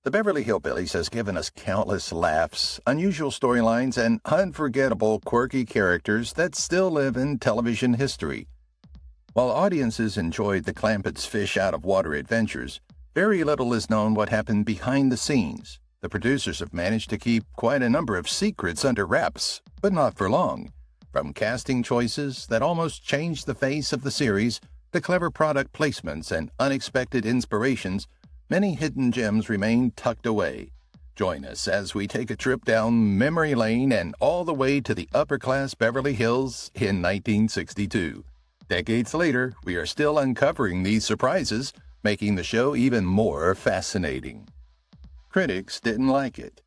The Beverly Hillbillies has given us countless laughs, unusual storylines, and unforgettable, quirky characters that still live in television history. While audiences enjoyed the Clampetts' fish-out-of-water adventures, very little is known what happened behind the scenes. The producers have managed to keep quite a number of secrets under wraps, but not for long. From casting choices that almost changed the face of the series to clever product placements and unexpected inspirations, many hidden gems remain tucked away. Join us as we take a trip down memory lane and all the way to the upper-class Beverly Hills in 1962. Decades later, we are still uncovering these surprises, making the show even more fascinating. Critics didn't like it.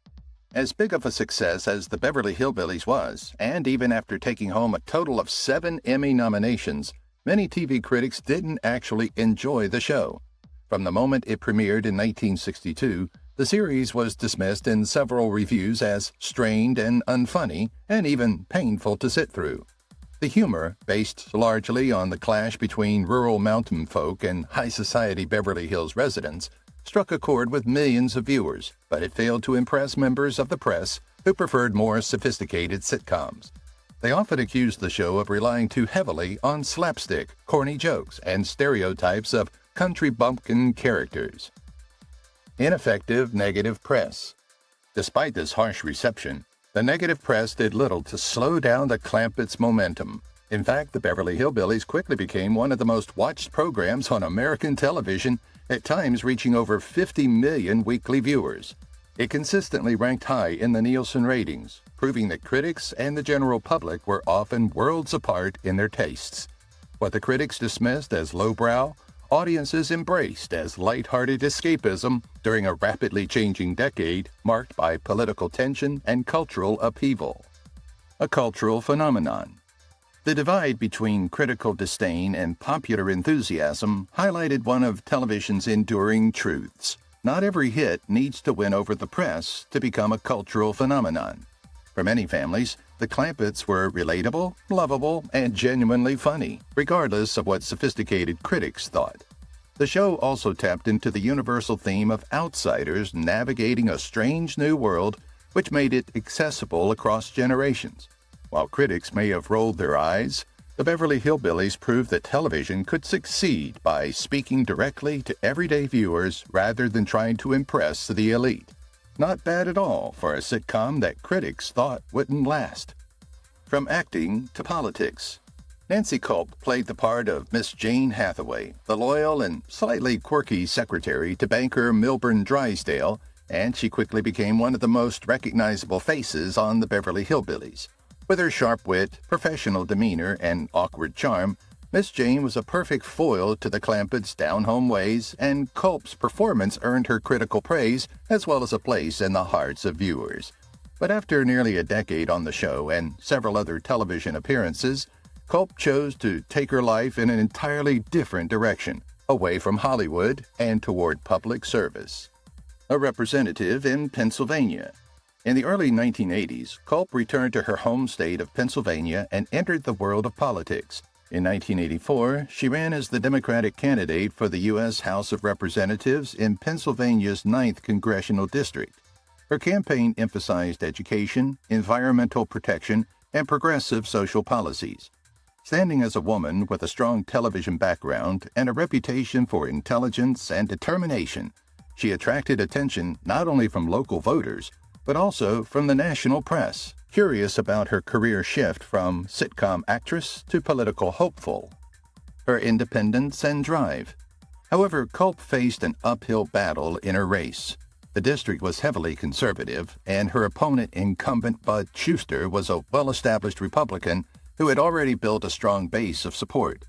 As big of a success as the Beverly Hillbillies was, and even after taking home a total of 7 Emmy nominations, many TV critics didn't actually enjoy the show. From the moment it premiered in 1962, the series was dismissed in several reviews as strained and unfunny, and even painful to sit through. The humor, based largely on the clash between rural mountain folk and high-society Beverly Hills residents, struck a chord with millions of viewers, but it failed to impress members of the press who preferred more sophisticated sitcoms. They often accused the show of relying too heavily on slapstick, corny jokes, and stereotypes of country bumpkin characters. Ineffective negative press. Despite this harsh reception, the negative press did little to slow down the Clampetts' momentum. In fact, the Beverly Hillbillies quickly became one of the most watched programs on American television, at times reaching over 50 million weekly viewers. It consistently ranked high in the Nielsen ratings, proving that critics and the general public were often worlds apart in their tastes. What the critics dismissed as lowbrow, audiences embraced as lighthearted escapism during a rapidly changing decade marked by political tension and cultural upheaval. A cultural phenomenon. The divide between critical disdain and popular enthusiasm highlighted one of television's enduring truths. Not every hit needs to win over the press to become a cultural phenomenon. For many families, the Clampetts were relatable, lovable, and genuinely funny, regardless of what sophisticated critics thought. The show also tapped into the universal theme of outsiders navigating a strange new world, which made it accessible across generations. While critics may have rolled their eyes, the Beverly Hillbillies proved that television could succeed by speaking directly to everyday viewers rather than trying to impress the elite. Not bad at all for a sitcom that critics thought wouldn't last. From acting to politics. Nancy Culp played the part of Miss Jane Hathaway, the loyal and slightly quirky secretary to banker Milburn Drysdale, and she quickly became one of the most recognizable faces on the Beverly Hillbillies. With her sharp wit, professional demeanor, and awkward charm, Miss Jane was a perfect foil to the Clampetts' down-home ways, and Culp's performance earned her critical praise as well as a place in the hearts of viewers. But after nearly a decade on the show and several other television appearances, Culp chose to take her life in an entirely different direction, away from Hollywood and toward public service. A representative in Pennsylvania. In the early 1980s, Culp returned to her home state of Pennsylvania and entered the world of politics. In 1984, she ran as the Democratic candidate for the U.S. House of Representatives in Pennsylvania's 9th Congressional District. Her campaign emphasized education, environmental protection, and progressive social policies. Standing as a woman with a strong television background and a reputation for intelligence and determination, she attracted attention not only from local voters, but also from the national press, curious about her career shift from sitcom actress to political hopeful. Her independence and drive. However, Culp faced an uphill battle in her race. The district was heavily conservative, and her opponent, incumbent Bud Schuster, was a well-established Republican who had already built a strong base of support.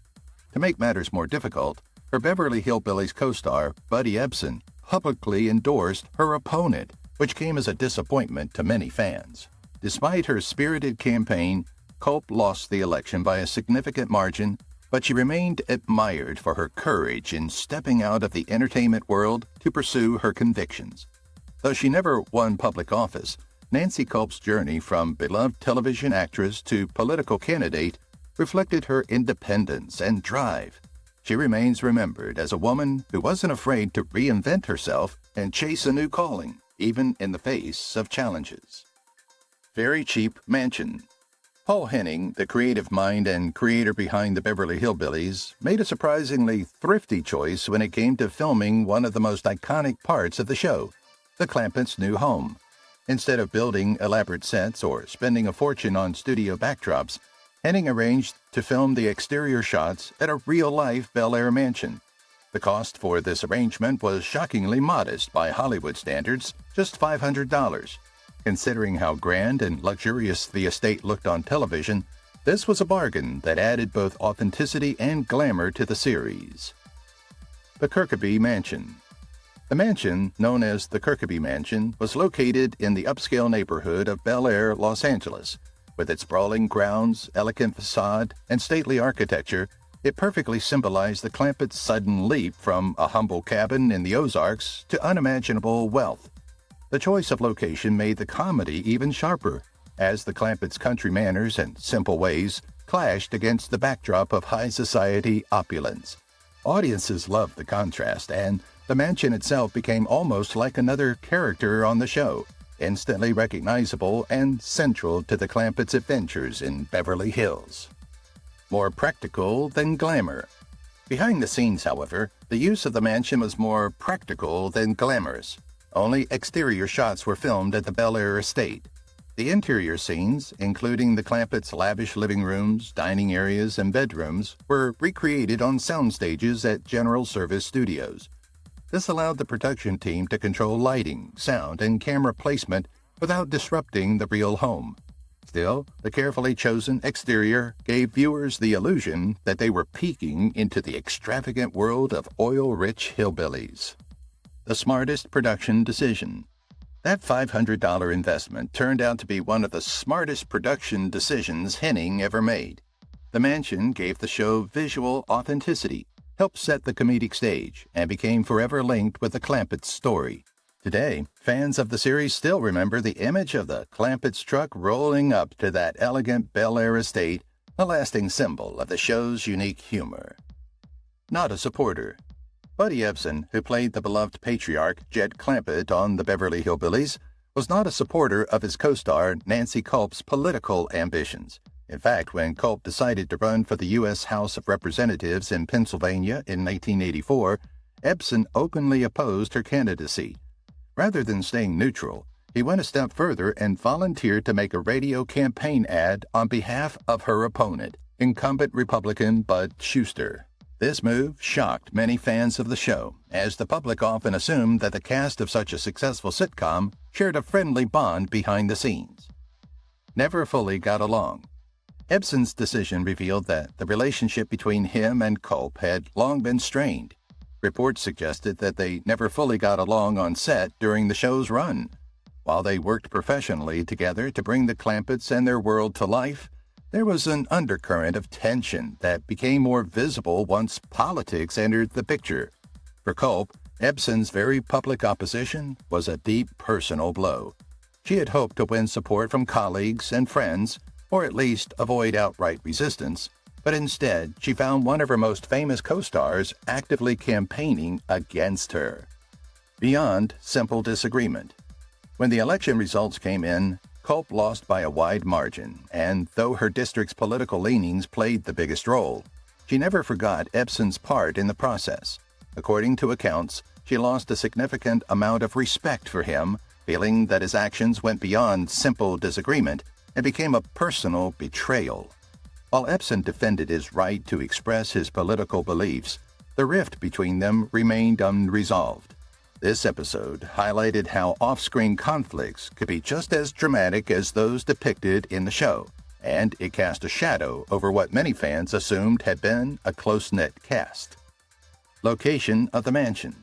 To make matters more difficult, her Beverly Hillbillies co-star, Buddy Ebsen, publicly endorsed her opponent, which came as a disappointment to many fans. Despite her spirited campaign, Culp lost the election by a significant margin, but she remained admired for her courage in stepping out of the entertainment world to pursue her convictions. Though she never won public office, Nancy Culp's journey from beloved television actress to political candidate reflected her independence and drive. She remains remembered as a woman who wasn't afraid to reinvent herself and chase a new calling, even in the face of challenges. Very cheap mansion. Paul Henning, the creative mind and creator behind the Beverly Hillbillies, made a surprisingly thrifty choice when it came to filming one of the most iconic parts of the show, the Clampetts' new home. Instead of building elaborate sets or spending a fortune on studio backdrops, Henning arranged to film the exterior shots at a real-life Bel Air mansion. The cost for this arrangement was shockingly modest by Hollywood standards, just $500. Considering how grand and luxurious the estate looked on television, this was a bargain that added both authenticity and glamour to the series. The Kirkby Mansion. The mansion, known as the Kirkby Mansion, was located in the upscale neighborhood of Bel Air, Los Angeles. With its sprawling grounds, elegant facade, and stately architecture, it perfectly symbolized the Clampetts' sudden leap from a humble cabin in the Ozarks to unimaginable wealth. The choice of location made the comedy even sharper, as the Clampetts' country manners and simple ways clashed against the backdrop of high society opulence. Audiences loved the contrast, and the mansion itself became almost like another character on the show, instantly recognizable and central to the Clampetts' adventures in Beverly Hills. More practical than glamour. Behind the scenes, however, the use of the mansion was more practical than glamorous. Only exterior shots were filmed at the Bel Air estate. The interior scenes, including the Clampetts' lavish living rooms, dining areas, and bedrooms, were recreated on sound stages at General Service Studios. This allowed the production team to control lighting, sound, and camera placement without disrupting the real home. Still, the carefully chosen exterior gave viewers the illusion that they were peeking into the extravagant world of oil-rich hillbillies. The smartest production decision. That $500 investment turned out to be one of the smartest production decisions Henning ever made. The mansion gave the show visual authenticity, helped set the comedic stage, and became forever linked with the Clampetts' story. Today, fans of the series still remember the image of the Clampetts truck rolling up to that elegant Bel Air estate, a lasting symbol of the show's unique humor. Not a supporter. Buddy Ebsen, who played the beloved patriarch Jed Clampett on the Beverly Hillbillies, was not a supporter of his co-star Nancy Culp's political ambitions. In fact, when Culp decided to run for the U.S. House of Representatives in Pennsylvania in 1984, Ebsen openly opposed her candidacy. Rather than staying neutral, he went a step further and volunteered to make a radio campaign ad on behalf of her opponent, incumbent Republican Bud Shuster. This move shocked many fans of the show, as the public often assumed that the cast of such a successful sitcom shared a friendly bond behind the scenes. Never fully got along. Ebsen's decision revealed that the relationship between him and Culp had long been strained. Reports suggested that they never fully got along on set during the show's run. While they worked professionally together to bring the Clampetts and their world to life, there was an undercurrent of tension that became more visible once politics entered the picture. For Culp, Ebsen's very public opposition was a deep personal blow. She had hoped to win support from colleagues and friends, or at least avoid outright resistance, but instead she found one of her most famous co-stars actively campaigning against her. Beyond simple disagreement. When the election results came in, Culp lost by a wide margin, and though her district's political leanings played the biggest role, she never forgot Ebsen's part in the process. According to accounts, she lost a significant amount of respect for him, feeling that his actions went beyond simple disagreement and became a personal betrayal. While Ebsen defended his right to express his political beliefs, the rift between them remained unresolved. This episode highlighted how off-screen conflicts could be just as dramatic as those depicted in the show, and it cast a shadow over what many fans assumed had been a close-knit cast. Location of the mansion.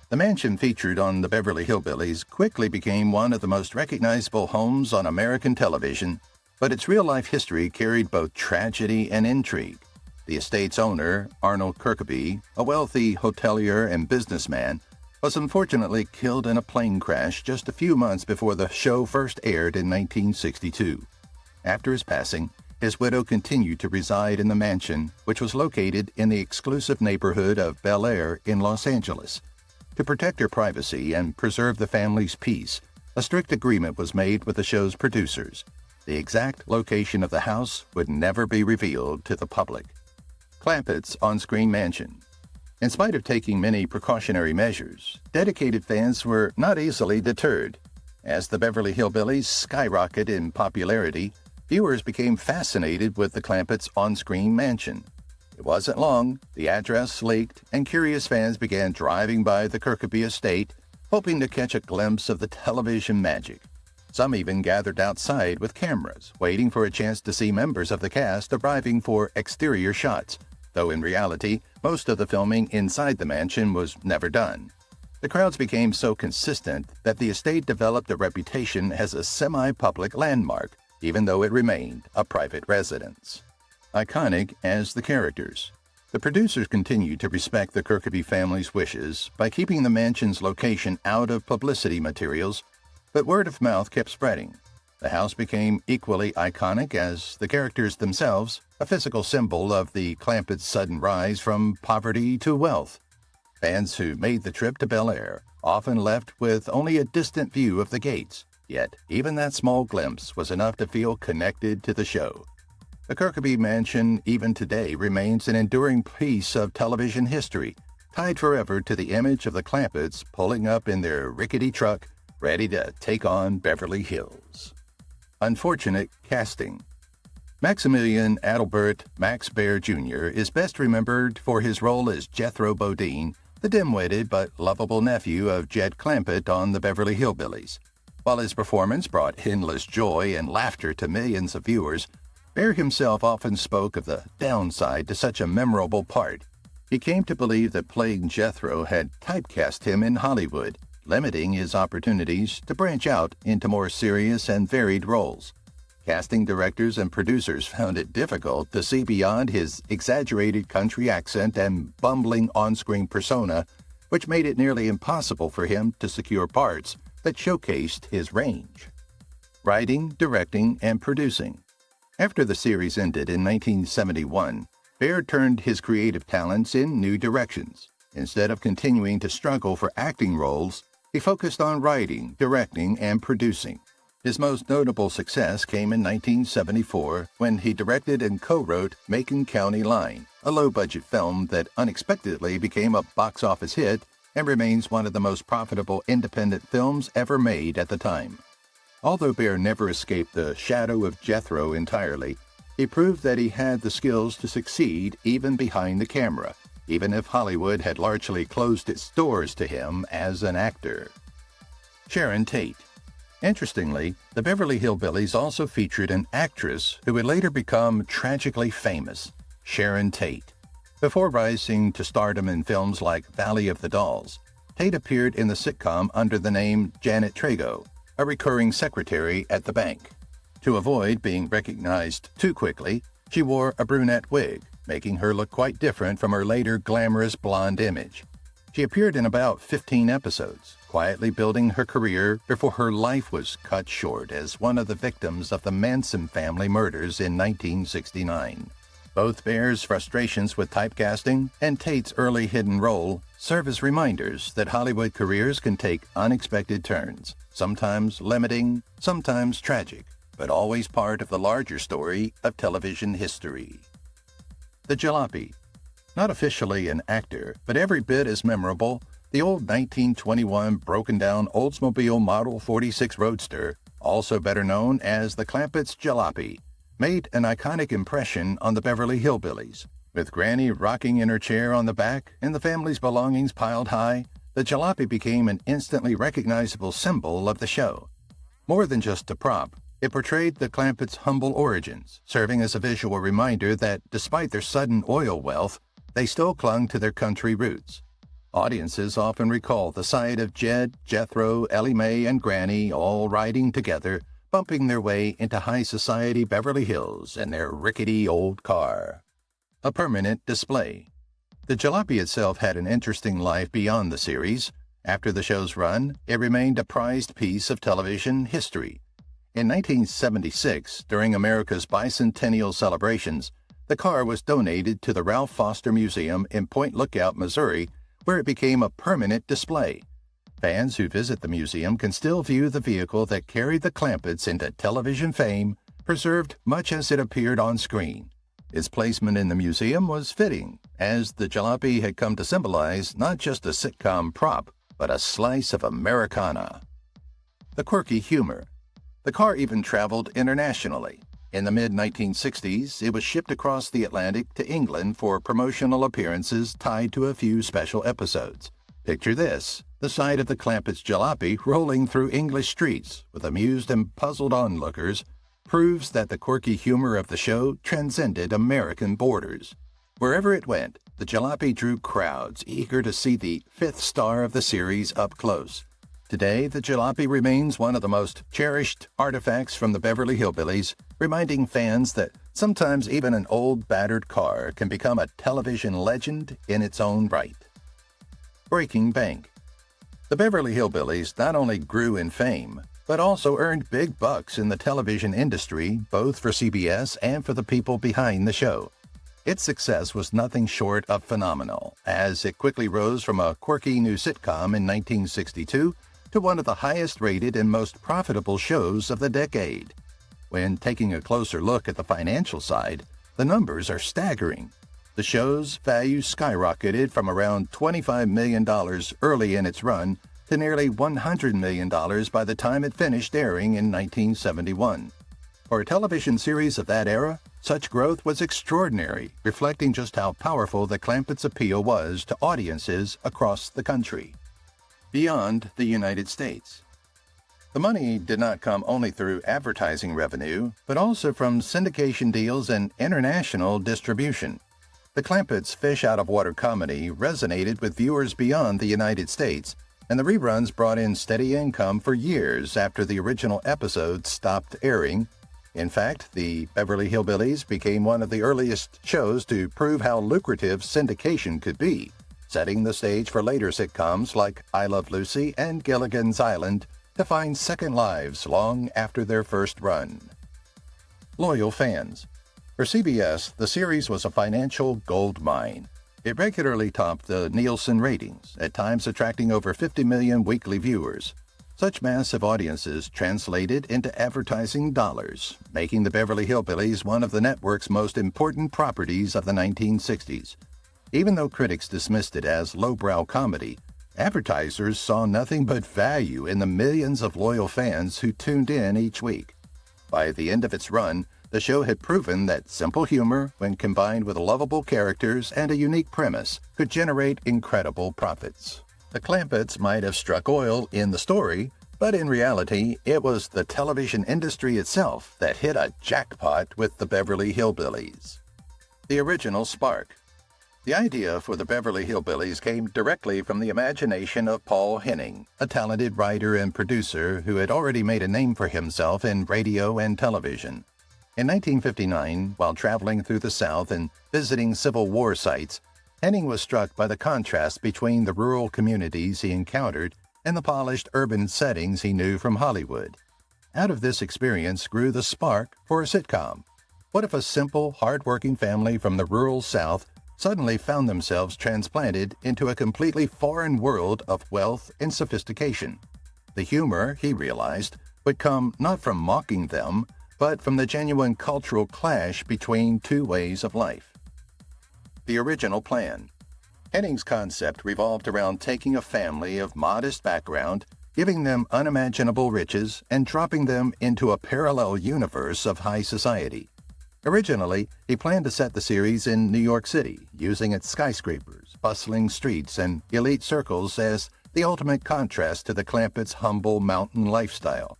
The mansion featured on the Beverly Hillbillies quickly became one of the most recognizable homes on American television, but its real-life history carried both tragedy and intrigue. The estate's owner, Arnold Kirkby, a wealthy hotelier and businessman, was unfortunately killed in a plane crash just a few months before the show first aired in 1962. After his passing, his widow continued to reside in the mansion, which was located in the exclusive neighborhood of Bel Air in Los Angeles. To protect her privacy and preserve the family's peace, a strict agreement was made with the show's producers. The exact location of the house would never be revealed to the public. Clampett's on-screen mansion. In spite of taking many precautionary measures, dedicated fans were not easily deterred. As the Beverly Hillbillies skyrocketed in popularity, viewers became fascinated with the Clampett's on-screen mansion. It wasn't long, the address leaked, and curious fans began driving by the Kirkby estate, hoping to catch a glimpse of the television magic. Some even gathered outside with cameras, waiting for a chance to see members of the cast arriving for exterior shots, though in reality, most of the filming inside the mansion was never done. The crowds became so consistent that the estate developed a reputation as a semi-public landmark, even though it remained a private residence. Iconic as the characters. The producers continued to respect the Kirkby family's wishes by keeping the mansion's location out of publicity materials, but word of mouth kept spreading. The house became equally iconic as the characters themselves, a physical symbol of the Clampett's sudden rise from poverty to wealth. Fans who made the trip to Bel Air often left with only a distant view of the gates, yet even that small glimpse was enough to feel connected to the show. The Kirkby Mansion, even today, remains an enduring piece of television history, tied forever to the image of the Clampetts pulling up in their rickety truck, ready to take on Beverly Hills. Unfortunate casting. Maximilian Adelbert Max Baer Jr. is best remembered for his role as Jethro Bodine, the dim-witted but lovable nephew of Jed Clampett on the Beverly Hillbillies. While his performance brought endless joy and laughter to millions of viewers, Baer himself often spoke of the downside to such a memorable part. He came to believe that playing Jethro had typecast him in Hollywood, limiting his opportunities to branch out into more serious and varied roles. Casting directors and producers found it difficult to see beyond his exaggerated country accent and bumbling on-screen persona, which made it nearly impossible for him to secure parts that showcased his range. Writing, directing, and producing. After the series ended in 1971, Baer turned his creative talents in new directions. Instead of continuing to struggle for acting roles, he focused on writing, directing, and producing. His most notable success came in 1974 when he directed and co-wrote Macon County Line, a low-budget film that unexpectedly became a box office hit and remains one of the most profitable independent films ever made at the time. Although Baer never escaped the shadow of Jethro entirely, he proved that he had the skills to succeed even behind the camera, even if Hollywood had largely closed its doors to him as an actor. Sharon Tate. Interestingly, the Beverly Hillbillies also featured an actress who would later become tragically famous, Sharon Tate. Before rising to stardom in films like Valley of the Dolls, Tate appeared in the sitcom under the name Janet Trago, a recurring secretary at the bank. To avoid being recognized too quickly, she wore a brunette wig, making her look quite different from her later glamorous blonde image. She appeared in about 15 episodes, quietly building her career before her life was cut short as one of the victims of the Manson family murders in 1969. Both Baer's frustrations with typecasting and Tate's early hidden role serve as reminders that Hollywood careers can take unexpected turns, sometimes limiting, sometimes tragic, but always part of the larger story of television history. The Jalopy. Not officially an actor, but every bit as memorable, the old 1921 broken-down Oldsmobile Model 46 Roadster, also better known as the Clampett's Jalopy, made an iconic impression on the Beverly Hillbillies. With Granny rocking in her chair on the back and the family's belongings piled high, the Jalopy became an instantly recognizable symbol of the show. More than just a prop, it portrayed the Clampett's humble origins, serving as a visual reminder that despite their sudden oil wealth, they still clung to their country roots. Audiences often recall the sight of Jed, Jethro, Ellie Mae, and Granny all riding together, bumping their way into high society Beverly Hills in their rickety old car. A permanent display. The Jalopy itself had an interesting life beyond the series. After the show's run, it remained a prized piece of television history. In 1976, during America's bicentennial celebrations, the car was donated to the Ralph Foster Museum in Point Lookout, Missouri, where it became a permanent display. Fans who visit the museum can still view the vehicle that carried the Clampetts into television fame, preserved much as it appeared on screen. Its placement in the museum was fitting, as the jalopy had come to symbolize not just a sitcom prop, but a slice of Americana. The quirky humor. The car even traveled internationally. In the mid-1960s, it was shipped across the Atlantic to England for promotional appearances tied to a few special episodes. Picture this, the sight of the Clampetts' jalopy rolling through English streets with amused and puzzled onlookers proves that the quirky humor of the show transcended American borders. Wherever it went, the jalopy drew crowds eager to see the fifth star of the series up close. Today, the jalopy remains one of the most cherished artifacts from the Beverly Hillbillies, reminding fans that sometimes even an old, battered car can become a television legend in its own right. Breaking bank. The Beverly Hillbillies not only grew in fame, but also earned big bucks in the television industry, both for CBS and for the people behind the show. Its success was nothing short of phenomenal, as it quickly rose from a quirky new sitcom in 1962 to one of the highest-rated and most profitable shows of the decade. When taking a closer look at the financial side, the numbers are staggering. The show's value skyrocketed from around $25 million early in its run to nearly $100 million by the time it finished airing in 1971. For a television series of that era, such growth was extraordinary, reflecting just how powerful the Clampetts' appeal was to audiences across the country. Beyond the United States. The money did not come only through advertising revenue, but also from syndication deals and international distribution. The Clampetts' fish-out-of-water comedy resonated with viewers beyond the United States, and the reruns brought in steady income for years after the original episodes stopped airing. In fact, the Beverly Hillbillies became one of the earliest shows to prove how lucrative syndication could be, setting the stage for later sitcoms like I Love Lucy and Gilligan's Island to find second lives long after their first run. Loyal fans. For CBS, the series was a financial gold mine. It regularly topped the Nielsen ratings, at times attracting over 50 million weekly viewers. Such massive audiences translated into advertising dollars, making the Beverly Hillbillies one of the network's most important properties of the 1960s. Even though critics dismissed it as lowbrow comedy, advertisers saw nothing but value in the millions of loyal fans who tuned in each week. By the end of its run, the show had proven that simple humor, when combined with lovable characters and a unique premise, could generate incredible profits. The Clampetts might have struck oil in the story, but in reality, it was the television industry itself that hit a jackpot with the Beverly Hillbillies. The original spark. The idea for the Beverly Hillbillies came directly from the imagination of Paul Henning, a talented writer and producer who had already made a name for himself in radio and television. In 1959, while traveling through the South and visiting Civil War sites, Henning was struck by the contrast between the rural communities he encountered and the polished urban settings he knew from Hollywood. Out of this experience grew the spark for a sitcom. What if a simple, hard-working family from the rural South suddenly found themselves transplanted into a completely foreign world of wealth and sophistication? The humor, he realized, would come not from mocking them, but from the genuine cultural clash between two ways of life. The original plan. Henning's concept revolved around taking a family of modest background, giving them unimaginable riches, and dropping them into a parallel universe of high society. Originally, he planned to set the series in New York City, using its skyscrapers, bustling streets, and elite circles as the ultimate contrast to the Clampetts' humble mountain lifestyle.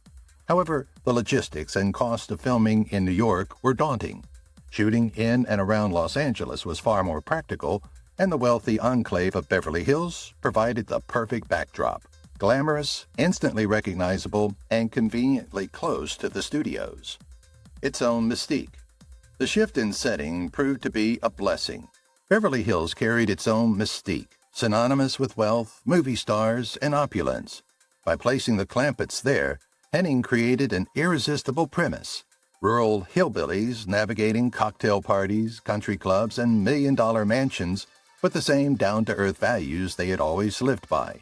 However, the logistics and cost of filming in New York were daunting. Shooting in and around Los Angeles was far more practical, and the wealthy enclave of Beverly Hills provided the perfect backdrop. Glamorous, instantly recognizable, and conveniently close to the studios. Its own mystique. The shift in setting proved to be a blessing. Beverly Hills carried its own mystique, synonymous with wealth, movie stars, and opulence. By placing the Clampetts there, Henning created an irresistible premise. Rural hillbillies navigating cocktail parties, country clubs, and million-dollar mansions with the same down-to-earth values they had always lived by.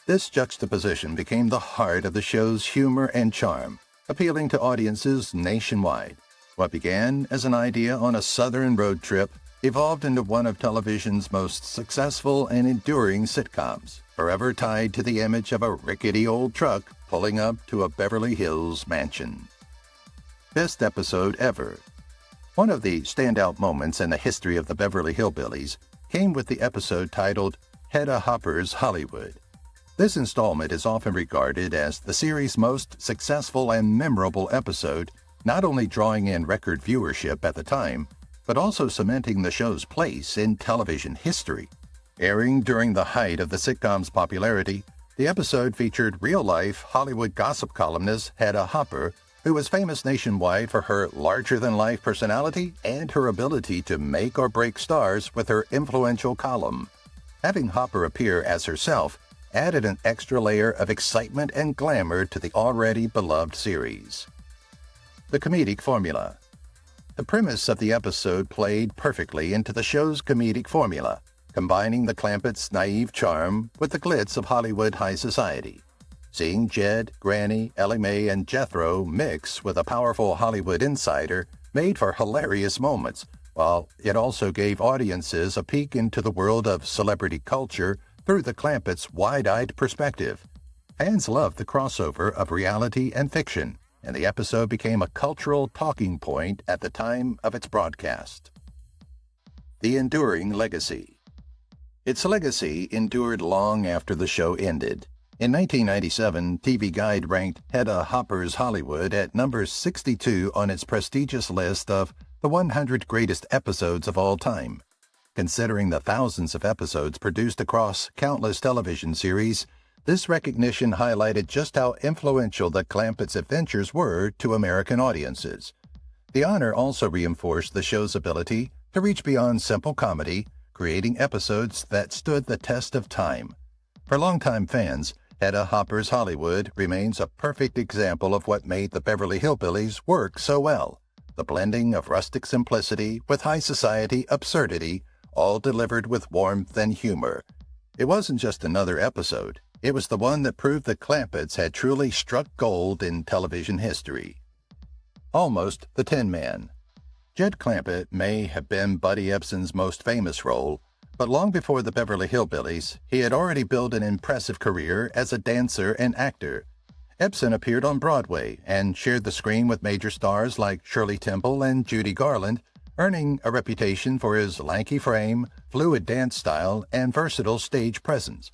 This juxtaposition became the heart of the show's humor and charm, appealing to audiences nationwide. What began as an idea on a southern road trip evolved into one of television's most successful and enduring sitcoms, forever tied to the image of a rickety old truck pulling up to a Beverly Hills mansion. Best episode ever. One of the standout moments in the history of the Beverly Hillbillies came with the episode titled Hedda Hopper's Hollywood. This installment is often regarded as the series' most successful and memorable episode, not only drawing in record viewership at the time, but also cementing the show's place in television history. Airing during the height of the sitcom's popularity, the episode featured real-life Hollywood gossip columnist Hedda Hopper, who was famous nationwide for her larger-than-life personality and her ability to make or break stars with her influential column. Having Hopper appear as herself added an extra layer of excitement and glamour to the already beloved series. The comedic formula. The premise of the episode played perfectly into the show's comedic formula, combining the Clampetts' naive charm with the glitz of Hollywood high society. Seeing Jed, Granny, Ellie Mae, and Jethro mix with a powerful Hollywood insider made for hilarious moments, while it also gave audiences a peek into the world of celebrity culture through the Clampetts' wide-eyed perspective. Fans loved the crossover of reality and fiction, and the episode became a cultural talking point at the time of its broadcast. The enduring legacy. Its legacy endured long after the show ended. In 1997, TV Guide ranked Hedda Hopper's Hollywood at number 62 on its prestigious list of the 100 greatest episodes of all time. Considering the thousands of episodes produced across countless television series, this recognition highlighted just how influential the Clampetts' adventures were to American audiences. The honor also reinforced the show's ability to reach beyond simple comedy, creating episodes that stood the test of time. For longtime fans, Hedda Hopper's Hollywood remains a perfect example of what made the Beverly Hillbillies work so well: the blending of rustic simplicity with high society absurdity, all delivered with warmth and humor. It wasn't just another episode. It was the one that proved the Clampetts had truly struck gold in television history. Almost the Tin Man. Jed Clampett may have been Buddy Ebsen's most famous role, but long before the Beverly Hillbillies, he had already built an impressive career as a dancer and actor. Ebsen appeared on Broadway and shared the screen with major stars like Shirley Temple and Judy Garland, earning a reputation for his lanky frame, fluid dance style, and versatile stage presence.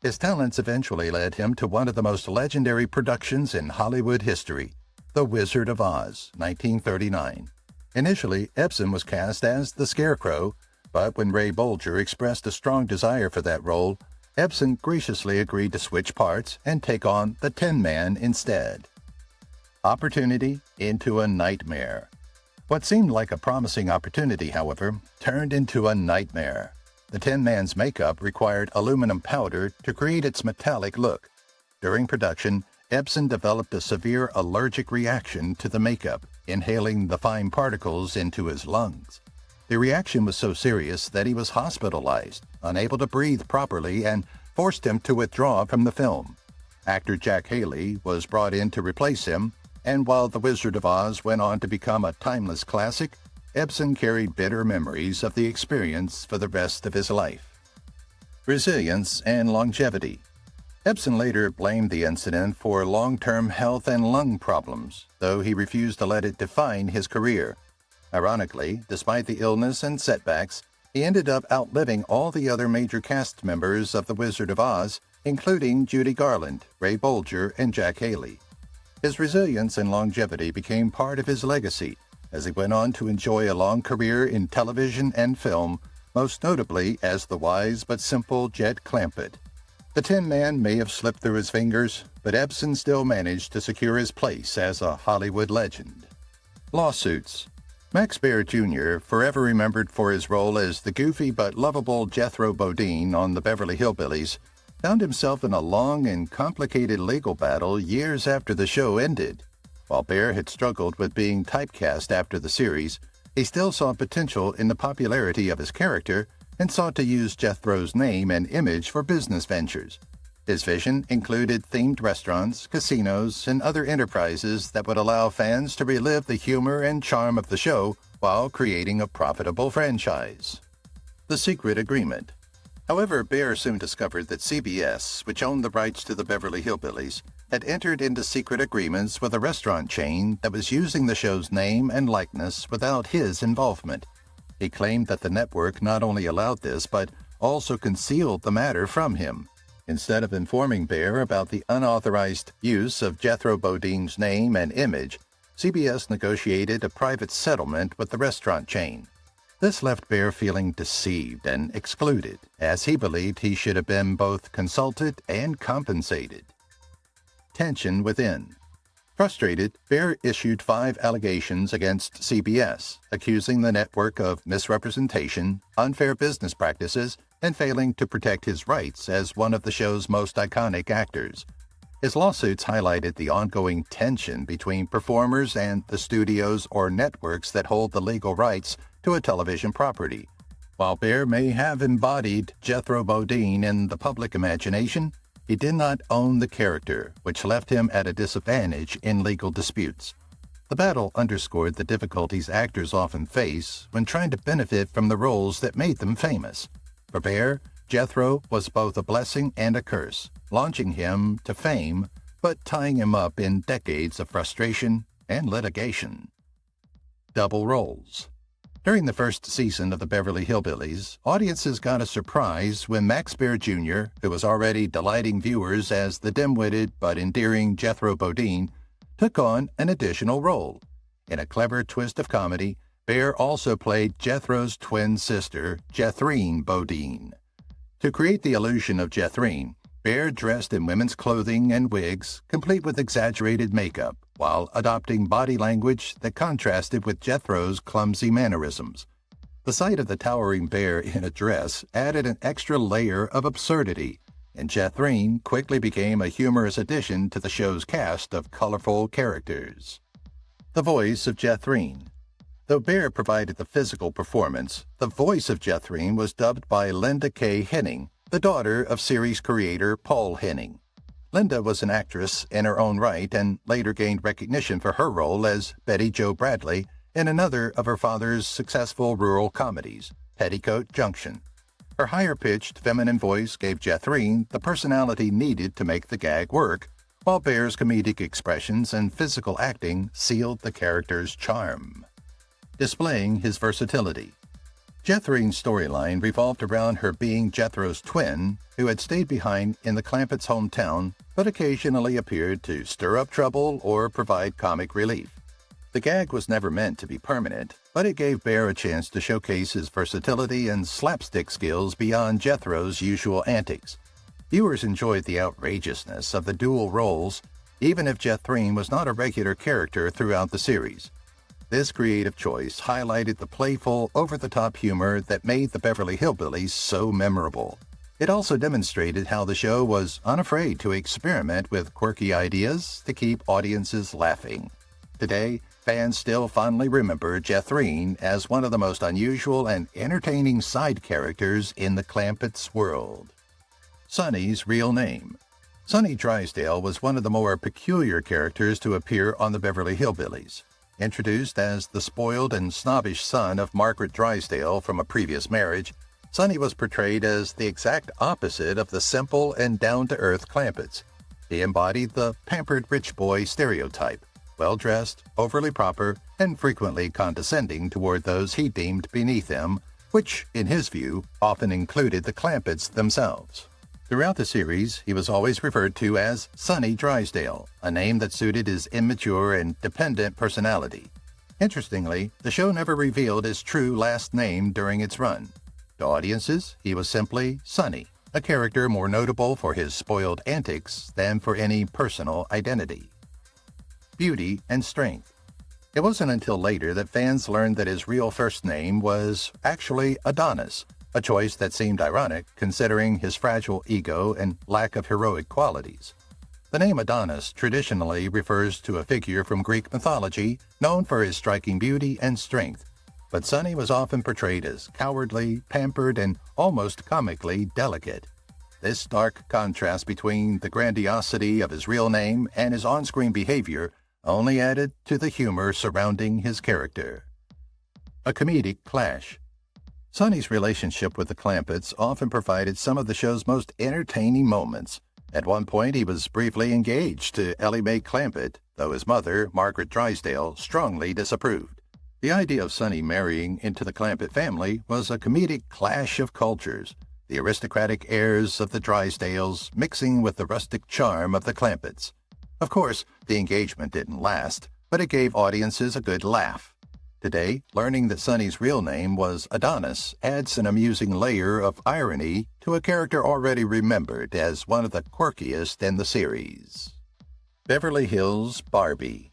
His talents eventually led him to one of the most legendary productions in Hollywood history, The Wizard of Oz, 1939. Initially, Ebsen was cast as the Scarecrow, but when Ray Bolger expressed a strong desire for that role, Ebsen graciously agreed to switch parts and take on the Tin Man instead. Opportunity into a nightmare. What seemed like a promising opportunity, however, turned into a nightmare. The Tin Man's makeup required aluminum powder to create its metallic look. During production, Ebsen developed a severe allergic reaction to the makeup, inhaling the fine particles into his lungs. The reaction was so serious that he was hospitalized, unable to breathe properly, and forced him to withdraw from the film. Actor Jack Haley was brought in to replace him, and while The Wizard of Oz went on to become a timeless classic, Ebsen carried bitter memories of the experience for the rest of his life. Resilience and longevity. Ebsen later blamed the incident for long-term health and lung problems, though he refused to let it define his career. Ironically, despite the illness and setbacks, he ended up outliving all the other major cast members of The Wizard of Oz, including Judy Garland, Ray Bolger, and Jack Haley. His resilience and longevity became part of his legacy, as he went on to enjoy a long career in television and film, most notably as the wise but simple Jed Clampett. The Tin Man may have slipped through his fingers, but Ebsen still managed to secure his place as a Hollywood legend. Lawsuits. Max Baer Jr., forever remembered for his role as the goofy but lovable Jethro Bodine on the Beverly Hillbillies, found himself in a long and complicated legal battle years after the show ended. While Baer had struggled with being typecast after the series, he still saw potential in the popularity of his character and sought to use Jethro's name and image for business ventures. His vision included themed restaurants, casinos, and other enterprises that would allow fans to relive the humor and charm of the show while creating a profitable franchise. The Secret Agreement. However, Bear soon discovered that CBS, which owned the rights to the Beverly Hillbillies, had entered into secret agreements with a restaurant chain that was using the show's name and likeness without his involvement. He claimed that the network not only allowed this, but also concealed the matter from him. Instead of informing Bear about the unauthorized use of Jethro Bodine's name and image, CBS negotiated a private settlement with the restaurant chain. This left Bear feeling deceived and excluded, as he believed he should have been both consulted and compensated. Tension within. Frustrated, Bear issued 5 allegations against CBS, accusing the network of misrepresentation, unfair business practices, and failing to protect his rights as one of the show's most iconic actors. His lawsuits highlighted the ongoing tension between performers and the studios or networks that hold the legal rights to a television property. While Bear may have embodied Jethro Bodine in the public imagination, he did not own the character, which left him at a disadvantage in legal disputes. The battle underscored the difficulties actors often face when trying to benefit from the roles that made them famous. For Bear, Jethro was both a blessing and a curse, launching him to fame, but tying him up in decades of frustration and litigation. Double roles. During the first season of the Beverly Hillbillies, audiences got a surprise when Max Bear Jr., who was already delighting viewers as the dim-witted but endearing Jethro Bodine, took on an additional role. In a clever twist of comedy, Bear also played Jethro's twin sister, Jethrine Bodine. To create the illusion of Jethrine, Bear dressed in women's clothing and wigs, complete with exaggerated makeup, while adopting body language that contrasted with Jethro's clumsy mannerisms. The sight of the towering Bear in a dress added an extra layer of absurdity, and Jethrine quickly became a humorous addition to the show's cast of colorful characters. The voice of Jethrine. Though Bear provided the physical performance, the voice of Jethrine was dubbed by Linda K. Henning, the daughter of series creator Paul Henning. Linda was an actress in her own right and later gained recognition for her role as Betty Jo Bradley in another of her father's successful rural comedies, Petticoat Junction. Her higher-pitched feminine voice gave Jethrine the personality needed to make the gag work, while Bear's comedic expressions and physical acting sealed the character's charm. Displaying his versatility. Jethrine's storyline revolved around her being Jethro's twin, who had stayed behind in the Clampetts' hometown but occasionally appeared to stir up trouble or provide comic relief. The gag was never meant to be permanent, but it gave Bear a chance to showcase his versatility and slapstick skills beyond Jethro's usual antics. Viewers enjoyed the outrageousness of the dual roles, even if Jethrine was not a regular character throughout the series. This creative choice highlighted the playful, over-the-top humor that made the Beverly Hillbillies so memorable. It also demonstrated how the show was unafraid to experiment with quirky ideas to keep audiences laughing. Today, fans still fondly remember Jethrine as one of the most unusual and entertaining side characters in the Clampetts world. Sonny's real name. Sonny Drysdale was one of the more peculiar characters to appear on the Beverly Hillbillies. Introduced as the spoiled and snobbish son of Margaret Drysdale from a previous marriage, Sonny was portrayed as the exact opposite of the simple and down-to-earth Clampetts. He embodied the pampered rich boy stereotype, well-dressed, overly proper, and frequently condescending toward those he deemed beneath him, which, in his view, often included the Clampetts themselves. Throughout the series, he was always referred to as Sonny Drysdale, a name that suited his immature and dependent personality. Interestingly, the show never revealed his true last name during its run. To audiences, he was simply Sonny, a character more notable for his spoiled antics than for any personal identity. Beauty and strength. It wasn't until later that fans learned that his real first name was actually Adonis, a choice that seemed ironic considering his fragile ego and lack of heroic qualities. The name Adonis traditionally refers to a figure from Greek mythology known for his striking beauty and strength. but Sonny was often portrayed as cowardly, pampered, and almost comically delicate. This stark contrast between the grandiosity of his real name and his on-screen behavior only added to the humor surrounding his character. A comedic clash. Sonny's relationship with the Clampetts often provided some of the show's most entertaining moments. At one point, he was briefly engaged to Ellie Mae Clampett, though his mother, Margaret Drysdale, strongly disapproved. The idea of Sonny marrying into the Clampett family was a comedic clash of cultures, the aristocratic airs of the Drysdales mixing with the rustic charm of the Clampetts. Of course, the engagement didn't last, but it gave audiences a good laugh. Today, learning that Sonny's real name was Adonis adds an amusing layer of irony to a character already remembered as one of the quirkiest in the series. Beverly Hills Barbie.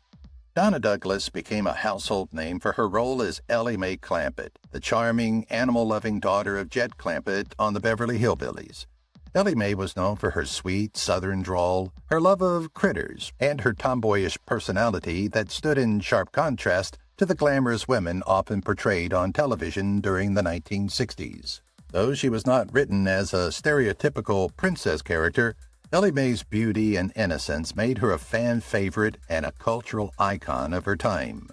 Donna Douglas became a household name for her role as Ellie Mae Clampett, the charming, animal-loving daughter of Jed Clampett on the Beverly Hillbillies. Ellie Mae was known for her sweet Southern drawl, her love of critters, and her tomboyish personality that stood in sharp contrast to the glamorous women often portrayed on television during the 1960s. Though she was not written as a stereotypical princess character, Ellie Mae's beauty and innocence made her a fan favorite and a cultural icon of her time.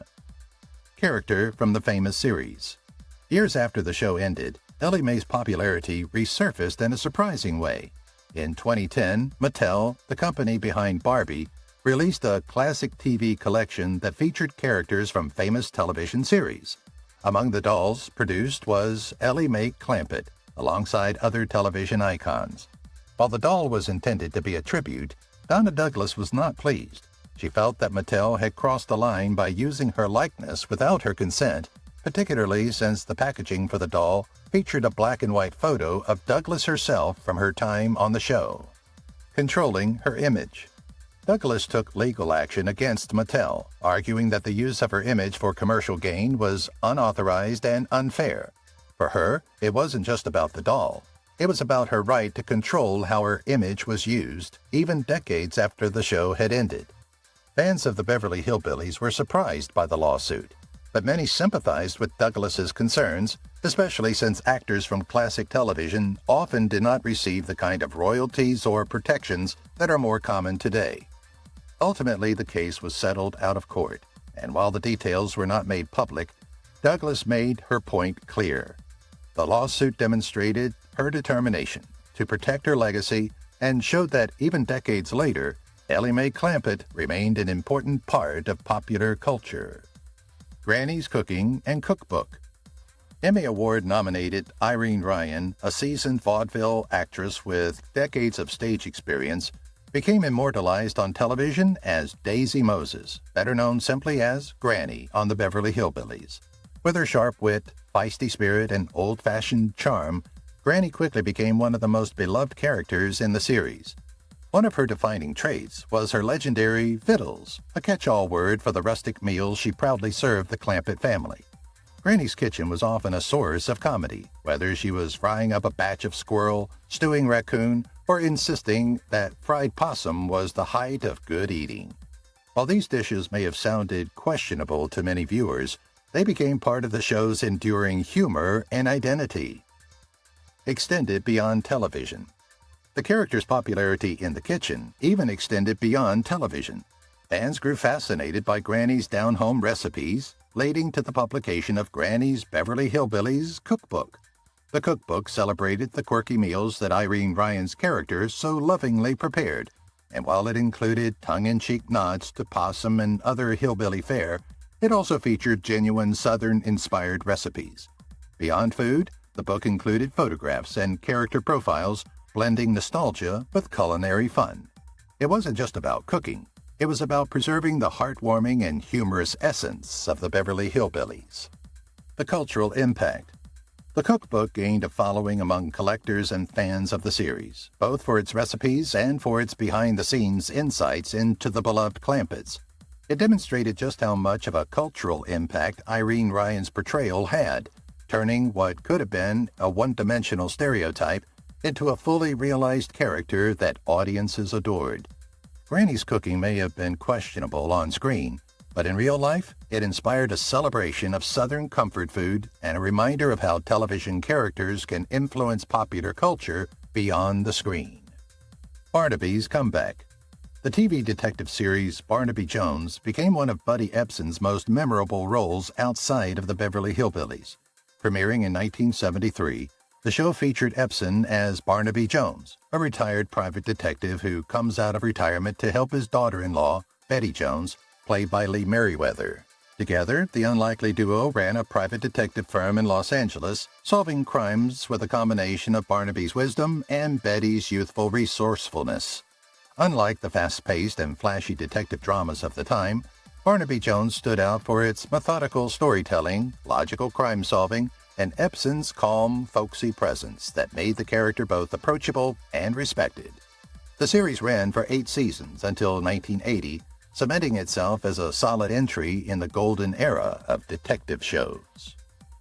Character from the famous series. Years after the show ended, Ellie Mae's popularity resurfaced in a surprising way. In 2010, Mattel, the company behind Barbie, released a classic TV collection that featured characters from famous television series. Among the dolls produced was Ellie Mae Clampett, alongside other television icons. While the doll was intended to be a tribute, Donna Douglas was not pleased. She felt that Mattel had crossed the line by using her likeness without her consent, particularly since the packaging for the doll featured a black and white photo of Douglas herself from her time on the show. Controlling her image. Douglas took legal action against Mattel, arguing that the use of her image for commercial gain was unauthorized and unfair. For her, it wasn't just about the doll. It was about her right to control how her image was used, even decades after the show had ended. Fans of the Beverly Hillbillies were surprised by the lawsuit, but many sympathized with Douglas's concerns, especially since actors from classic television often did not receive the kind of royalties or protections that are more common today. Ultimately, the case was settled out of court, and while the details were not made public, Douglas made her point clear. The lawsuit demonstrated her determination to protect her legacy and showed that even decades later, Ellie Mae Clampett remained an important part of popular culture. Granny's Cooking and Cookbook. Emmy Award-nominated Irene Ryan, a seasoned vaudeville actress with decades of stage experience, became immortalized on television as Daisy Moses, better known simply as Granny on the Beverly Hillbillies. With her sharp wit, feisty spirit, and old-fashioned charm, Granny quickly became one of the most beloved characters in the series. One of her defining traits was her legendary victuals, a catch-all word for the rustic meals she proudly served the Clampett family. Granny's kitchen was often a source of comedy, whether she was frying up a batch of squirrel, stewing raccoon, or insisting that fried possum was the height of good eating. While these dishes may have sounded questionable to many viewers, they became part of the show's enduring humor and identity. Extended beyond television. The character's popularity in the kitchen even extended beyond television. Fans grew fascinated by Granny's down-home recipes, leading to the publication of Granny's Beverly Hillbillies Cookbook. The cookbook celebrated the quirky meals that Irene Ryan's character so lovingly prepared, and while it included tongue-in-cheek nods to possum and other hillbilly fare, it also featured genuine Southern-inspired recipes. Beyond food, the book included photographs and character profiles, blending nostalgia with culinary fun. It wasn't just about cooking. It was about preserving the heartwarming and humorous essence of the Beverly Hillbillies. The cultural impact. The cookbook gained a following among collectors and fans of the series, both for its recipes and for its behind-the-scenes insights into the beloved Clampetts. It demonstrated just how much of a cultural impact Irene Ryan's portrayal had, turning what could have been a one-dimensional stereotype into a fully realized character that audiences adored. Granny's cooking may have been questionable on screen, But in real life, it inspired a celebration of Southern comfort food and a reminder of how television characters can influence popular culture beyond the screen. Barnaby's comeback. The TV detective series Barnaby Jones became one of Buddy Ebsen's most memorable roles outside of the Beverly Hillbillies. Premiering in 1973, the show featured Ebsen as Barnaby Jones, a retired private detective who comes out of retirement to help his daughter-in-law, Betty Jones, played by Lee Merriweather. Together, the unlikely duo ran a private detective firm in Los Angeles, solving crimes with a combination of Barnaby's wisdom and Betty's youthful resourcefulness. Unlike the fast-paced and flashy detective dramas of the time, Barnaby Jones stood out for its methodical storytelling, logical crime-solving, and Ebsen's calm, folksy presence that made the character both approachable and respected. The series ran for 8 seasons until 1980, cementing itself as a solid entry in the golden era of detective shows.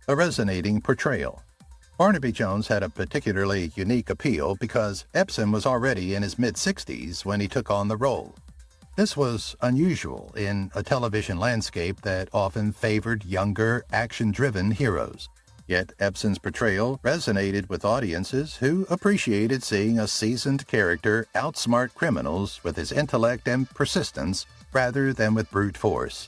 A resonating portrayal. Barnaby Jones had a particularly unique appeal because Ebsen was already in his mid-60s when he took on the role. This was unusual in a television landscape that often favored younger, action-driven heroes. Yet Ebsen's portrayal resonated with audiences who appreciated seeing a seasoned character outsmart criminals with his intellect and persistence rather than with brute force.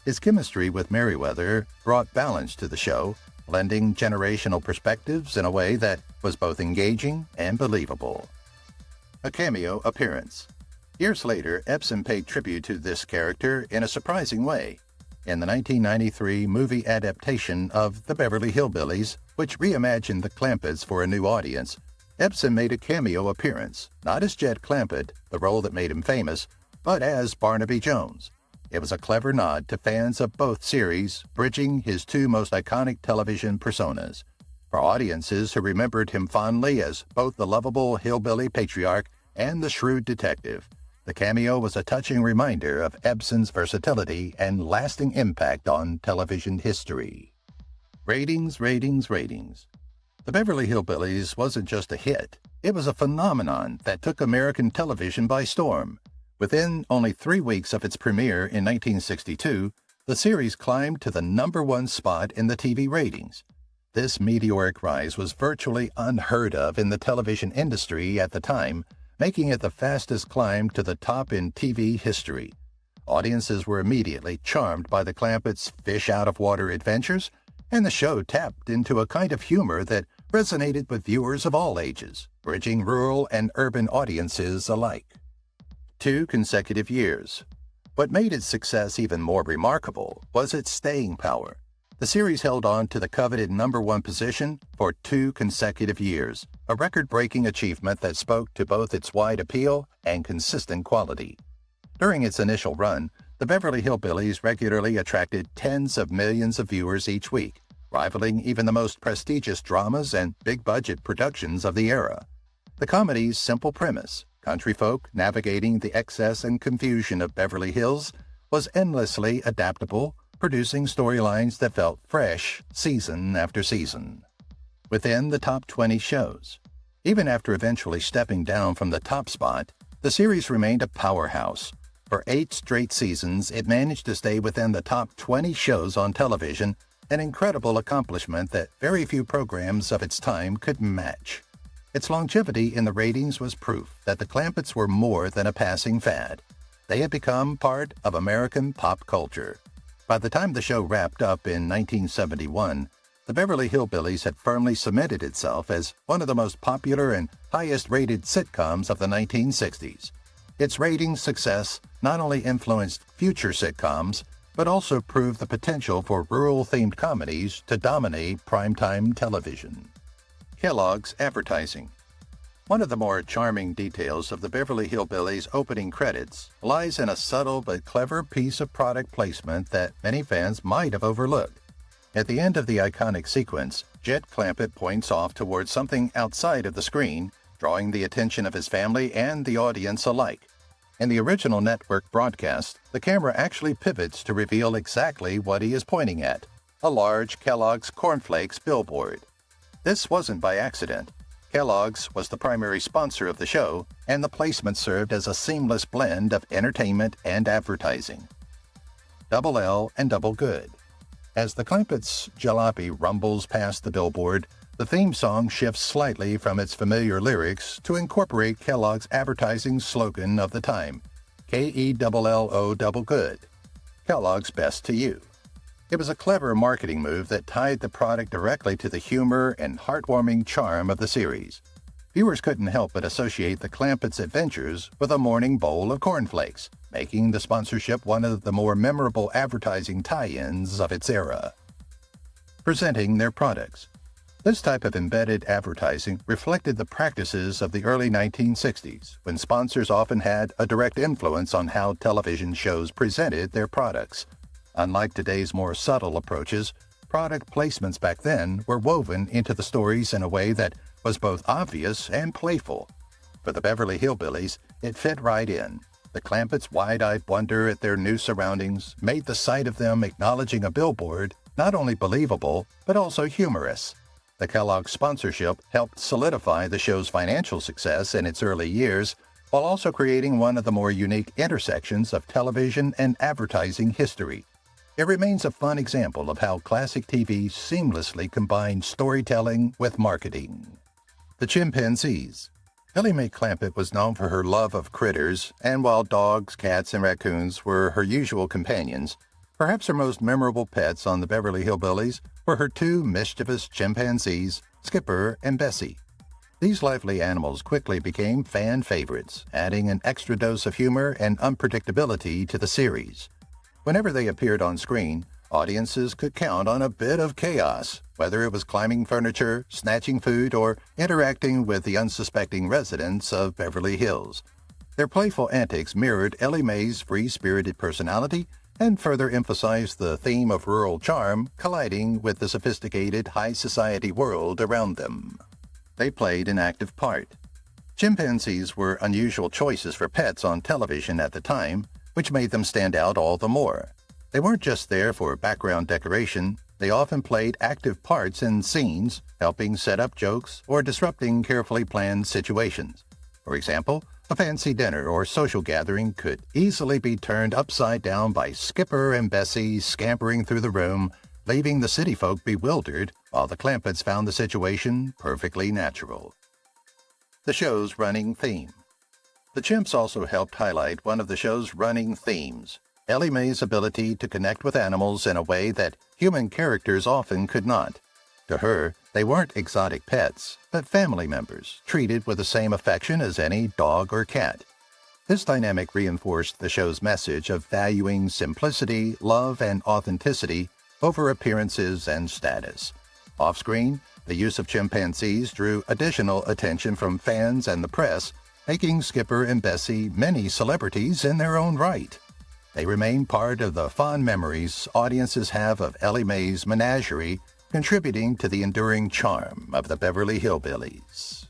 His chemistry with Merriweather brought balance to the show, blending generational perspectives in a way that was both engaging and believable. A cameo appearance. Years later, Ebsen paid tribute to this character in a surprising way. In the 1993 movie adaptation of The Beverly Hillbillies, which reimagined the Clampetts for a new audience, Ebsen made a cameo appearance, not as Jed Clampett, the role that made him famous, but as Barnaby Jones. It was a clever nod to fans of both series, bridging his 2 most iconic television personas. For audiences who remembered him fondly as both the lovable hillbilly patriarch and the shrewd detective, the cameo was a touching reminder of Ebsen's versatility and lasting impact on television history. Ratings. The Beverly Hillbillies wasn't just a hit. It was a phenomenon that took American television by storm. Within only 3 weeks of its premiere in 1962, the series climbed to the #1 spot in the TV ratings. This meteoric rise was virtually unheard of in the television industry at the time, making it the fastest climb to the top in TV history. Audiences were immediately charmed by the Clampetts' fish-out-of-water adventures, and the show tapped into a kind of humor that resonated with viewers of all ages, bridging rural and urban audiences alike. 2 consecutive years. What made its success even more remarkable was its staying power. The series held on to the coveted #1 position for 2 consecutive years, a record-breaking achievement that spoke to both its wide appeal and consistent quality. During its initial run, the Beverly Hillbillies regularly attracted tens of millions of viewers each week, rivaling even the most prestigious dramas and big-budget productions of the era. The comedy's simple premise, country folk navigating the excess and confusion of Beverly Hills, was endlessly adaptable, producing storylines that felt fresh season after season. Within the top 20 shows. Even after eventually stepping down from the top spot, the series remained a powerhouse. For 8 straight seasons, it managed to stay within the top 20 shows on television, an incredible accomplishment that very few programs of its time could match. Its longevity in the ratings was proof that the Clampetts were more than a passing fad. They had become part of American pop culture. By the time the show wrapped up in 1971, the Beverly Hillbillies had firmly cemented itself as one of the most popular and highest-rated sitcoms of the 1960s. Its ratings success not only influenced future sitcoms, but also proved the potential for rural-themed comedies to dominate primetime television. Kellogg's advertising. One of the more charming details of the Beverly Hillbillies opening credits lies in a subtle but clever piece of product placement that many fans might have overlooked. At the end of the iconic sequence, Jed Clampett points off towards something outside of the screen, drawing the attention of his family and the audience alike. In the original network broadcast, the camera actually pivots to reveal exactly what he is pointing at, a large Kellogg's Cornflakes billboard. This wasn't by accident. Kellogg's was the primary sponsor of the show, and the placement served as a seamless blend of entertainment and advertising. Double L, and Double Good. As the Clampetts' jalopy rumbles past the billboard, the theme song shifts slightly from its familiar lyrics to incorporate Kellogg's advertising slogan of the time, Kello Double Good, Kellogg's Best to You. It was a clever marketing move that tied the product directly to the humor and heartwarming charm of the series. Viewers couldn't help but associate the Clampetts' adventures with a morning bowl of cornflakes, making the sponsorship one of the more memorable advertising tie-ins of its era. Presenting their products. This type of embedded advertising reflected the practices of the early 1960s, when sponsors often had a direct influence on how television shows presented their products. Unlike today's more subtle approaches, product placements back then were woven into the stories in a way that was both obvious and playful. For the Beverly Hillbillies, it fit right in. The Clampetts' wide-eyed wonder at their new surroundings made the sight of them acknowledging a billboard not only believable, but also humorous. The Kellogg sponsorship helped solidify the show's financial success in its early years, while also creating one of the more unique intersections of television and advertising history. It remains a fun example of how classic TV seamlessly combined storytelling with marketing. The Chimpanzees. Ellie Mae Clampett was known for her love of critters, and while dogs, cats, and raccoons were her usual companions, perhaps her most memorable pets on the Beverly Hillbillies were her two mischievous chimpanzees, Skipper and Bessie. These lively animals quickly became fan favorites, adding an extra dose of humor and unpredictability to the series. Whenever they appeared on screen, audiences could count on a bit of chaos, whether it was climbing furniture, snatching food, or interacting with the unsuspecting residents of Beverly Hills. Their playful antics mirrored Ellie Mae's free-spirited personality and further emphasized the theme of rural charm colliding with the sophisticated high-society world around them. They played an active part. Chimpanzees were unusual choices for pets on television at the time, which made them stand out all the more. They weren't just there for background decoration, they often played active parts in scenes, helping set up jokes or disrupting carefully planned situations. For example, a fancy dinner or social gathering could easily be turned upside down by Skipper and Bessie scampering through the room, leaving the city folk bewildered, while the Clampetts found the situation perfectly natural. The show's running theme. The Chimps also helped highlight one of the show's running themes, Ellie Mae's ability to connect with animals in a way that human characters often could not. To her, they weren't exotic pets, but family members, treated with the same affection as any dog or cat. This dynamic reinforced the show's message of valuing simplicity, love, and authenticity over appearances and status. Off-screen, the use of chimpanzees drew additional attention from fans and the press, making Skipper and Bessie many celebrities in their own right. They remain part of the fond memories audiences have of Ellie Mae's menagerie, contributing to the enduring charm of the Beverly Hillbillies.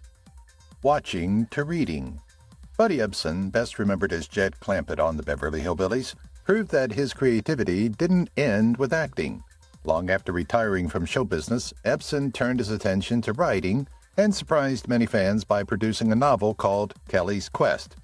Watching to reading. Buddy Ebsen, best remembered as Jed Clampett on the Beverly Hillbillies, proved that his creativity didn't end with acting. Long after retiring from show business, Ebsen turned his attention to writing and surprised many fans by producing a novel called Kelly's Quest.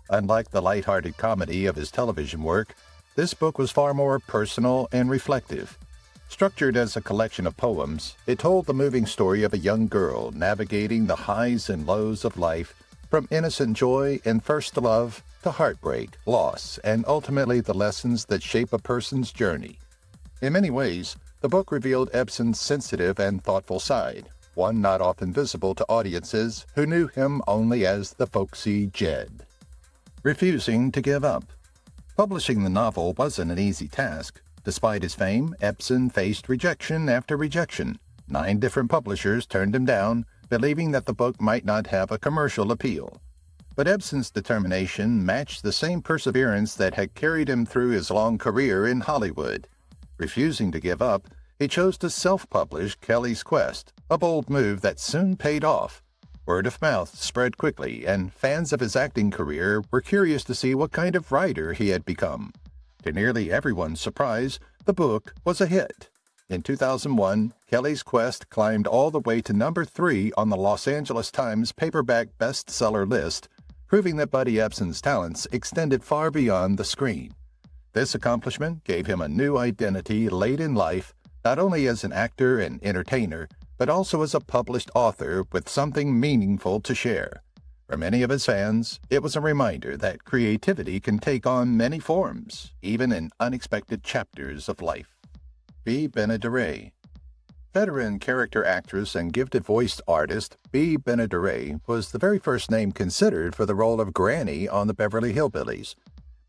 Unlike the light-hearted comedy of his television work, this book was far more personal and reflective. Structured as a collection of poems, it told the moving story of a young girl navigating the highs and lows of life, from innocent joy and first love to heartbreak, loss, and ultimately the lessons that shape a person's journey. In many ways, the book revealed Ebsen's sensitive and thoughtful side, one not often visible to audiences who knew him only as the folksy Jed. Refusing to give up. Publishing the novel wasn't an easy task. Despite his fame, Ebsen faced rejection after rejection. 9 different publishers turned him down, believing that the book might not have a commercial appeal. But Ebsen's determination matched the same perseverance that had carried him through his long career in Hollywood. Refusing to give up, he chose to self-publish Kelly's Quest, a bold move that soon paid off. Word of mouth spread quickly, and fans of his acting career were curious to see what kind of writer he had become. To nearly everyone's surprise, the book was a hit. In 2001, Kelly's Quest climbed all the way to number 3 on the Los Angeles Times paperback bestseller list, proving that Buddy Ebsen's talents extended far beyond the screen. This accomplishment gave him a new identity late in life, not only as an actor and entertainer, but also as a published author with something meaningful to share. For many of his fans, it was a reminder that creativity can take on many forms, even in unexpected chapters of life. Bea Benaderet. Veteran character actress and gifted voice artist Bea Benaderet was the very first name considered for the role of Granny on the Beverly Hillbillies.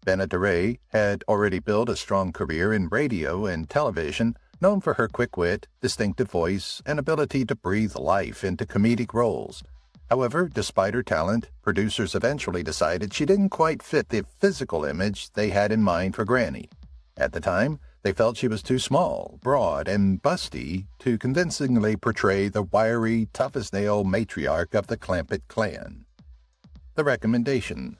Benaderet had already built a strong career in radio and television, known for her quick wit, distinctive voice, and ability to breathe life into comedic roles. However, despite her talent, producers eventually decided she didn't quite fit the physical image they had in mind for Granny. At the time, they felt she was too small, broad, and busty to convincingly portray the wiry, tough-as-nail matriarch of the Clampett clan. The recommendation.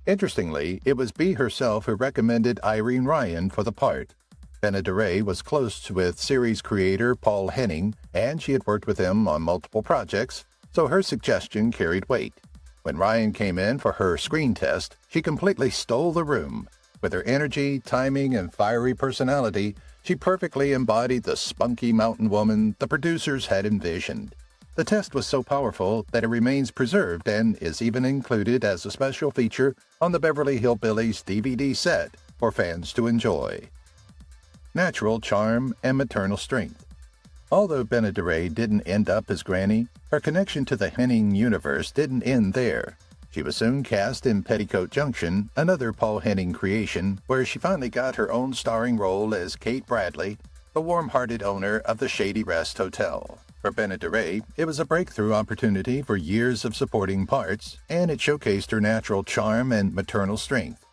Interestingly, it was Bea herself who recommended Irene Ryan for the part. Benaderet was close with series creator Paul Henning, and she had worked with him on multiple projects, so her suggestion carried weight. When Ryan came in for her screen test, she completely stole the room. With her energy, timing, and fiery personality, she perfectly embodied the spunky mountain woman the producers had envisioned. The test was so powerful that it remains preserved and is even included as a special feature on the Beverly Hillbillies DVD set for fans to enjoy. Natural charm and maternal strength. Although Benaderet didn't end up as Granny, her connection to the Henning universe didn't end there. She was soon cast in Petticoat Junction, another Paul Henning creation, where she finally got her own starring role as Kate Bradley, the warm-hearted owner of the Shady Rest Hotel. For Benaderet, it was a breakthrough opportunity for years of supporting parts, and it showcased her natural charm and maternal strength.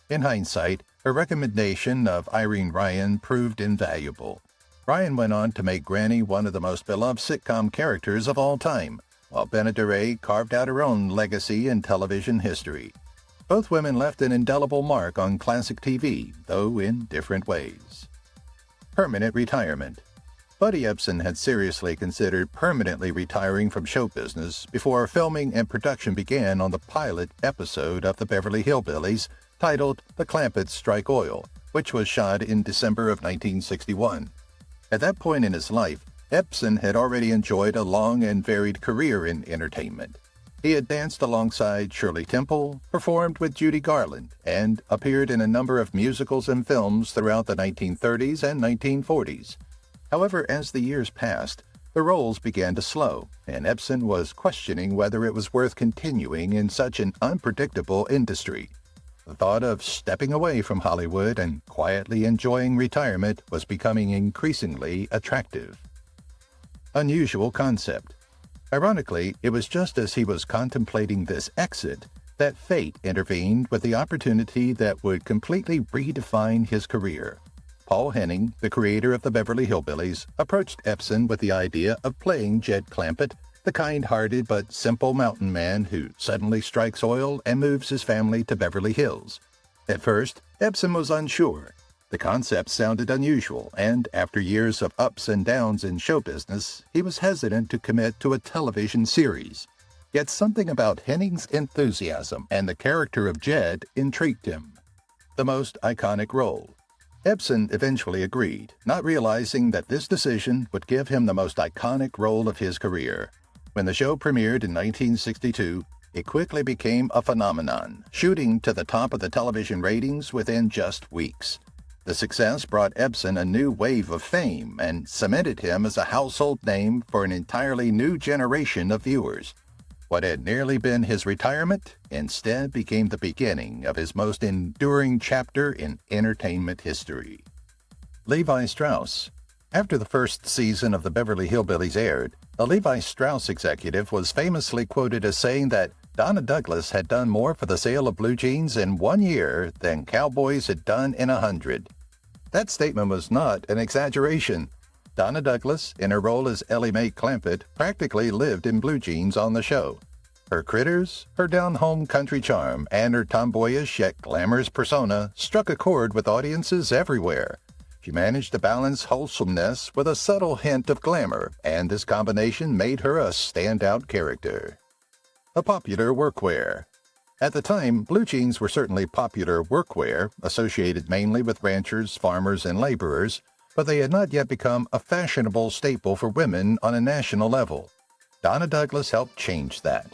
In hindsight, her recommendation of Irene Ryan proved invaluable. Ryan went on to make Granny one of the most beloved sitcom characters of all time, while Benaderet carved out her own legacy in television history. Both women left an indelible mark on classic TV, though in different ways. Permanent retirement. Buddy Ebsen had seriously considered permanently retiring from show business before filming and production began on the pilot episode of the Beverly Hillbillies titled The Clampetts Strike Oil, which was shot in December of 1961. At that point in his life, Ebsen had already enjoyed a long and varied career in entertainment. He had danced alongside Shirley Temple, performed with Judy Garland, and appeared in a number of musicals and films throughout the 1930s and 1940s. However, as the years passed, the roles began to slow, and Ebsen was questioning whether it was worth continuing in such an unpredictable industry. The thought of stepping away from Hollywood and quietly enjoying retirement was becoming increasingly attractive. Unusual concept. Ironically, it was just as he was contemplating this exit that fate intervened with the opportunity that would completely redefine his career. Paul Henning, the creator of the Beverly Hillbillies, approached Ebsen with the idea of playing Jed Clampett, the kind-hearted but simple mountain man who suddenly strikes oil and moves his family to Beverly Hills. At first, Ebsen was unsure. The concept sounded unusual, and after years of ups and downs in show business, he was hesitant to commit to a television series. Yet something about Henning's enthusiasm and the character of Jed intrigued him. The most iconic role. Ebsen eventually agreed, not realizing that this decision would give him the most iconic role of his career. When the show premiered in 1962, it quickly became a phenomenon, shooting to the top of the television ratings within just weeks. The success brought Ebsen a new wave of fame and cemented him as a household name for an entirely new generation of viewers. What had nearly been his retirement instead became the beginning of his most enduring chapter in entertainment history. Levi Strauss. After the first season of the Beverly Hillbillies aired, a Levi Strauss executive was famously quoted as saying that Donna Douglas had done more for the sale of blue jeans in 1 year than Cowboys had done in 100. That statement was not an exaggeration. Donna Douglas, in her role as Ellie Mae Clampett, practically lived in blue jeans on the show. Her critters, her down-home country charm, and her tomboyish yet glamorous persona struck a chord with audiences everywhere. She managed to balance wholesomeness with a subtle hint of glamour, and this combination made her a standout character. A popular workwear. At the time, blue jeans were certainly popular workwear, associated mainly with ranchers, farmers, and laborers, but they had not yet become a fashionable staple for women on a national level. Donna Douglas helped change that.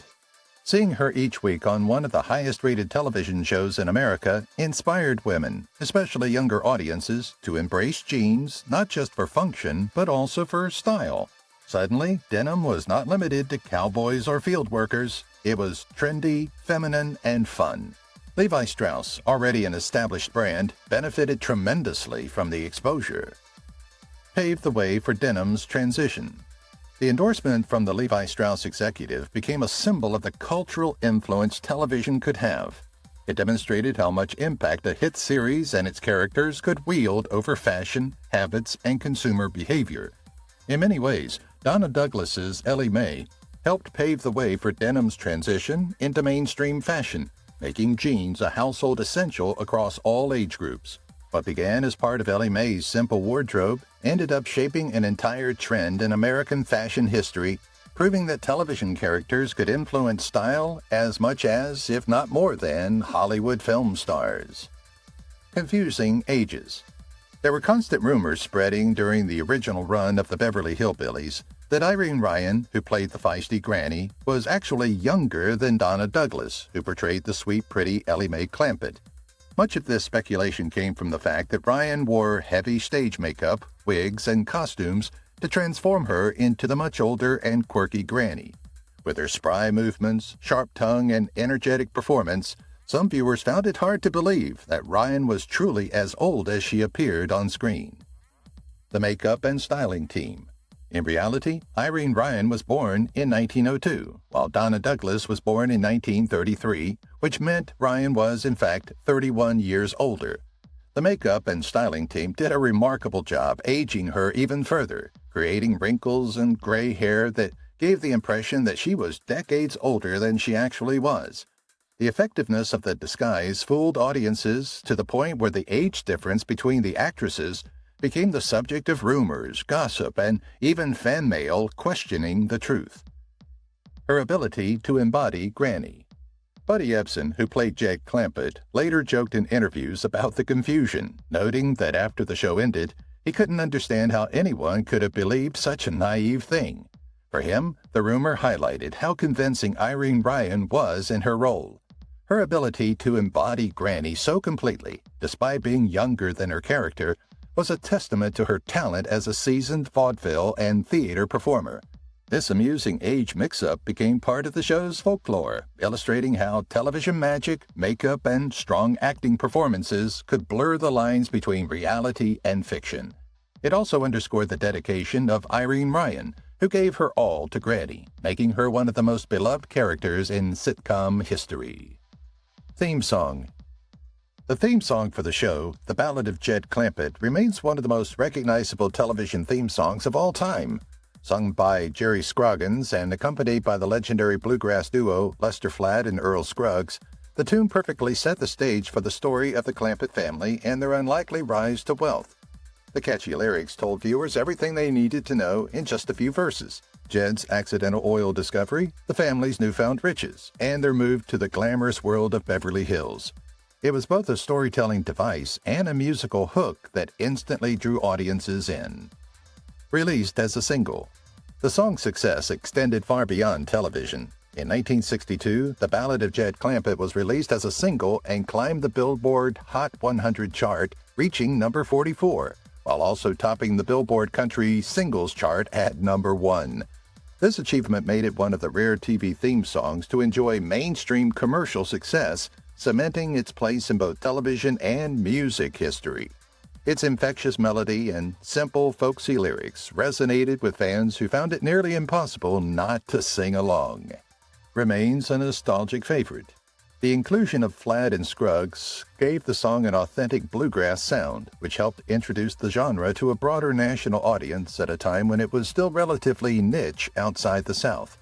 Seeing her each week on one of the highest-rated television shows in America inspired women, especially younger audiences, to embrace jeans not just for function, but also for style. Suddenly, denim was not limited to cowboys or field workers. It was trendy, feminine, and fun. Levi Strauss, already an established brand, benefited tremendously from the exposure. Paved the way for denim's transition. The endorsement from the Levi Strauss executive became a symbol of the cultural influence television could have. It demonstrated how much impact a hit series and its characters could wield over fashion, habits, and consumer behavior. In many ways, Donna Douglas's Ellie Mae helped pave the way for denim's transition into mainstream fashion, making jeans a household essential across all age groups. What began as part of Ellie Mae's simple wardrobe ended up shaping an entire trend in American fashion history, proving that television characters could influence style as much as, if not more than, Hollywood film stars. Confusing ages. There were constant rumors spreading during the original run of the Beverly Hillbillies that Irene Ryan, who played the feisty Granny, was actually younger than Donna Douglas, who portrayed the sweet, pretty Ellie Mae Clampett. Much of this speculation came from the fact that Ryan wore heavy stage makeup, wigs, and costumes to transform her into the much older and quirky Granny. With her spry movements, sharp tongue, and energetic performance, some viewers found it hard to believe that Ryan was truly as old as she appeared on screen. The makeup and styling team. In reality, Irene Ryan was born in 1902, while Donna Douglas was born in 1933, which meant Ryan was, in fact, 31 years older. The makeup and styling team did a remarkable job aging her even further, creating wrinkles and gray hair that gave the impression that she was decades older than she actually was. The effectiveness of the disguise fooled audiences to the point where the age difference between the actresses became the subject of rumors, gossip, and even fan mail questioning the truth. Her ability to embody Granny. Buddy Ebsen, who played Jed Clampett, later joked in interviews about the confusion, noting that after the show ended, he couldn't understand how anyone could have believed such a naive thing. For him, the rumor highlighted how convincing Irene Ryan was in her role. Her ability to embody Granny so completely, despite being younger than her character, was a testament to her talent as a seasoned vaudeville and theater performer. This amusing age mix-up became part of the show's folklore, illustrating how television magic, makeup, and strong acting performances could blur the lines between reality and fiction. It also underscored the dedication of Irene Ryan, who gave her all to Granny, making her one of the most beloved characters in sitcom history. Theme song. The theme song for the show, The Ballad of Jed Clampett, remains one of the most recognizable television theme songs of all time. Sung by Jerry Scroggins and accompanied by the legendary bluegrass duo Lester Flatt and Earl Scruggs, the tune perfectly set the stage for the story of the Clampett family and their unlikely rise to wealth. The catchy lyrics told viewers everything they needed to know in just a few verses: Jed's accidental oil discovery, the family's newfound riches, and their move to the glamorous world of Beverly Hills. It was both a storytelling device and a musical hook that instantly drew audiences in. Released as a single. The song's success extended far beyond television. In 1962, The Ballad of Jed Clampett was released as a single and climbed the Billboard Hot 100 chart, reaching number 44, while also topping the Billboard Country Singles chart at number 1. This achievement made it one of the rare TV theme songs to enjoy mainstream commercial success, cementing its place in both television and music history. Its infectious melody and simple, folksy lyrics resonated with fans who found it nearly impossible not to sing along. Remains a nostalgic favorite. The inclusion of Flatt and Scruggs gave the song an authentic bluegrass sound, which helped introduce the genre to a broader national audience at a time when it was still relatively niche outside the South.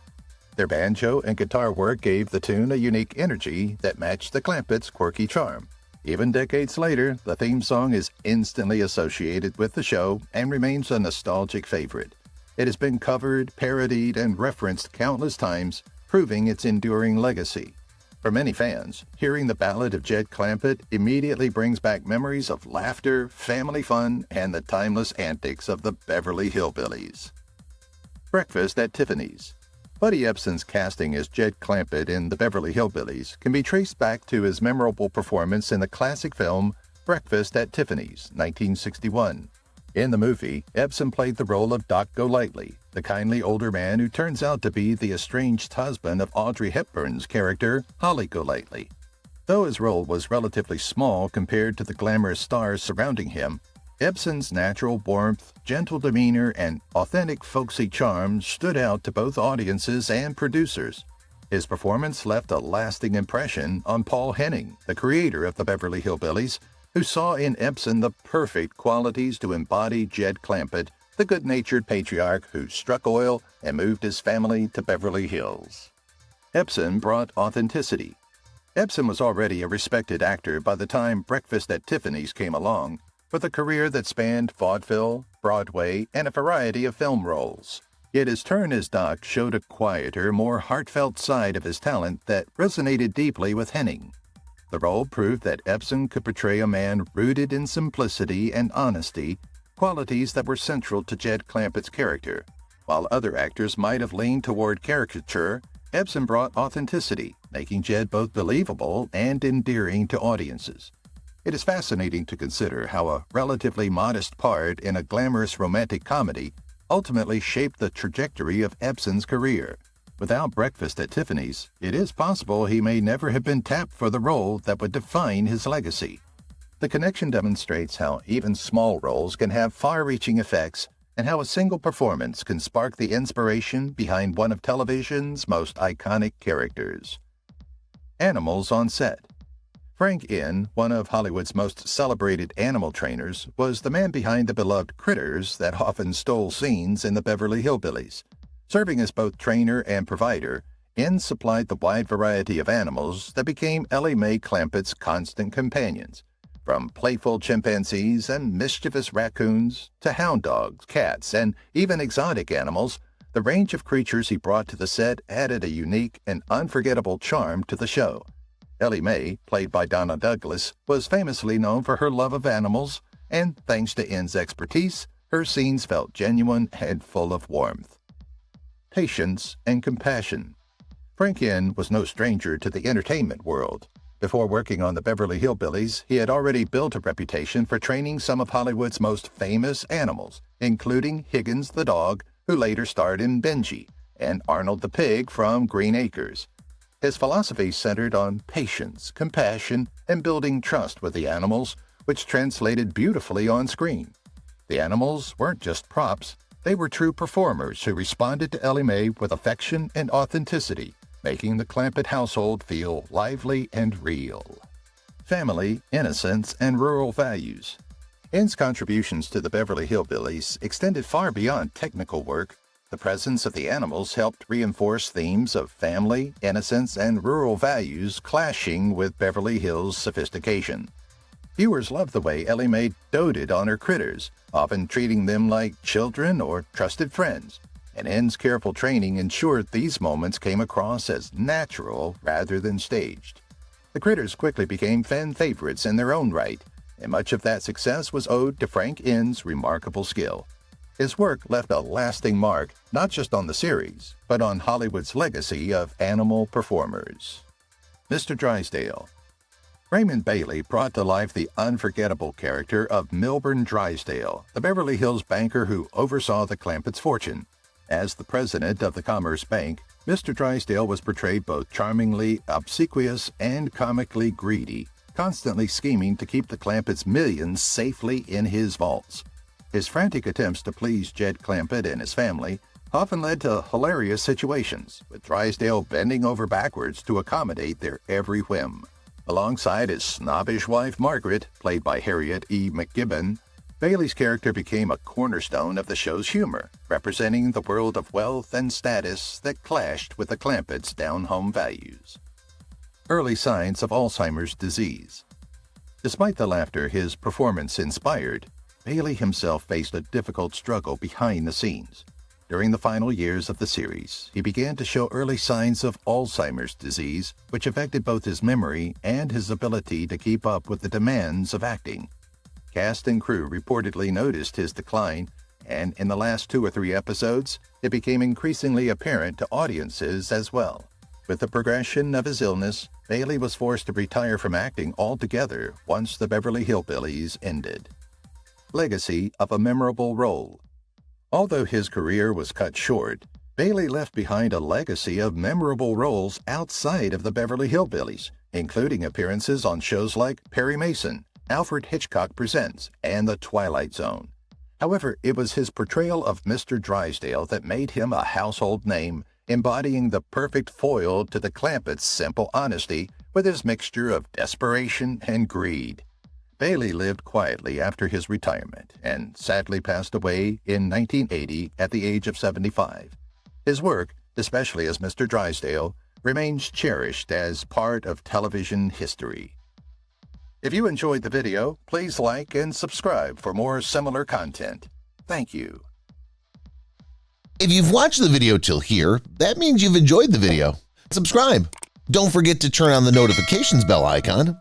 Their banjo and guitar work gave the tune a unique energy that matched the Clampett's quirky charm. Even decades later, the theme song is instantly associated with the show and remains a nostalgic favorite. It has been covered, parodied, and referenced countless times, proving its enduring legacy. For many fans, hearing the Ballad of Jed Clampett immediately brings back memories of laughter, family fun, and the timeless antics of the Beverly Hillbillies. Breakfast at Tiffany's. Buddy Ebsen's casting as Jed Clampett in the Beverly Hillbillies can be traced back to his memorable performance in the classic film Breakfast at Tiffany's, 1961. In the movie, Ebsen played the role of Doc Golightly, the kindly older man who turns out to be the estranged husband of Audrey Hepburn's character, Holly Golightly. Though his role was relatively small compared to the glamorous stars surrounding him, Ebsen's natural warmth, gentle demeanor, and authentic folksy charm stood out to both audiences and producers. His performance left a lasting impression on Paul Henning, the creator of the Beverly Hillbillies, who saw in Ebsen the perfect qualities to embody Jed Clampett, the good-natured patriarch who struck oil and moved his family to Beverly Hills. Ebsen brought authenticity. Ebsen was already a respected actor by the time Breakfast at Tiffany's came along, with a career that spanned vaudeville, Broadway, and a variety of film roles. Yet his turn as Doc showed a quieter, more heartfelt side of his talent that resonated deeply with Henning. The role proved that Ebsen could portray a man rooted in simplicity and honesty, qualities that were central to Jed Clampett's character. While other actors might have leaned toward caricature, Ebsen brought authenticity, making Jed both believable and endearing to audiences. It is fascinating to consider how a relatively modest part in a glamorous romantic comedy ultimately shaped the trajectory of Ebsen's career. Without Breakfast at Tiffany's, it is possible he may never have been tapped for the role that would define his legacy. The connection demonstrates how even small roles can have far-reaching effects and how a single performance can spark the inspiration behind one of television's most iconic characters. Animals on set. Frank Inn, one of Hollywood's most celebrated animal trainers, was the man behind the beloved critters that often stole scenes in the Beverly Hillbillies. Serving as both trainer and provider, Inn supplied the wide variety of animals that became Ellie Mae Clampett's constant companions, from playful chimpanzees and mischievous raccoons to hound dogs, cats, and even exotic animals. The range of creatures he brought to the set added a unique and unforgettable charm to the show. Ellie Mae, played by Donna Douglas, was famously known for her love of animals, and thanks to Inn's expertise, her scenes felt genuine and full of warmth. Patience and compassion. Frank Inn was no stranger to the entertainment world. Before working on the Beverly Hillbillies, he had already built a reputation for training some of Hollywood's most famous animals, including Higgins the dog, who later starred in Benji, and Arnold the pig from Green Acres. His philosophy centered on patience, compassion, and building trust with the animals, which translated beautifully on screen. The animals weren't just props. They were true performers who responded to Ellie Mae with affection and authenticity, making the Clampett household feel lively and real. Family, innocence, and rural values. Inn's contributions to the Beverly Hillbillies extended far beyond technical work. The presence of the animals helped reinforce themes of family, innocence, and rural values clashing with Beverly Hills' sophistication. Viewers loved the way Ellie Mae doted on her critters, often treating them like children or trusted friends, and Inn's careful training ensured these moments came across as natural rather than staged. The critters quickly became fan favorites in their own right, and much of that success was owed to Frank Inn's remarkable skill. His work left a lasting mark not just on the series, but on Hollywood's legacy of animal performers. Mr. Drysdale. Raymond Bailey brought to life the unforgettable character of Milburn Drysdale, the Beverly Hills banker who oversaw the Clampett's fortune. As the president of the Commerce Bank, Mr. Drysdale was portrayed both charmingly obsequious and comically greedy, constantly scheming to keep the Clampett's millions safely in his vaults. His frantic attempts to please Jed Clampett and his family often led to hilarious situations, with Drysdale bending over backwards to accommodate their every whim. Alongside his snobbish wife Margaret, played by Harriet E. McGibbon, Bailey's character became a cornerstone of the show's humor, representing the world of wealth and status that clashed with the Clampett's down-home values. Early signs of Alzheimer's disease. Despite the laughter his performance inspired, Bailey himself faced a difficult struggle behind the scenes. During the final years of the series, he began to show early signs of Alzheimer's disease, which affected both his memory and his ability to keep up with the demands of acting. Cast and crew reportedly noticed his decline, and in the last 2 or 3 episodes, it became increasingly apparent to audiences as well. With the progression of his illness, Bailey was forced to retire from acting altogether once the Beverly Hillbillies ended. Legacy of a memorable role. Although his career was cut short, Bailey left behind a legacy of memorable roles outside of the Beverly Hillbillies, including appearances on shows like Perry Mason, Alfred Hitchcock Presents, and The Twilight Zone. However, it was his portrayal of Mr. Drysdale that made him a household name, embodying the perfect foil to the Clampett's simple honesty with his mixture of desperation and greed. Bailey lived quietly after his retirement and sadly passed away in 1980 at the age of 75. His work, especially as Mr. Drysdale, remains cherished as part of television history. If you enjoyed the video, please like and subscribe for more similar content. Thank you. If you've watched the video till here, that means you've enjoyed the video. Subscribe. Don't forget to turn on the notifications bell icon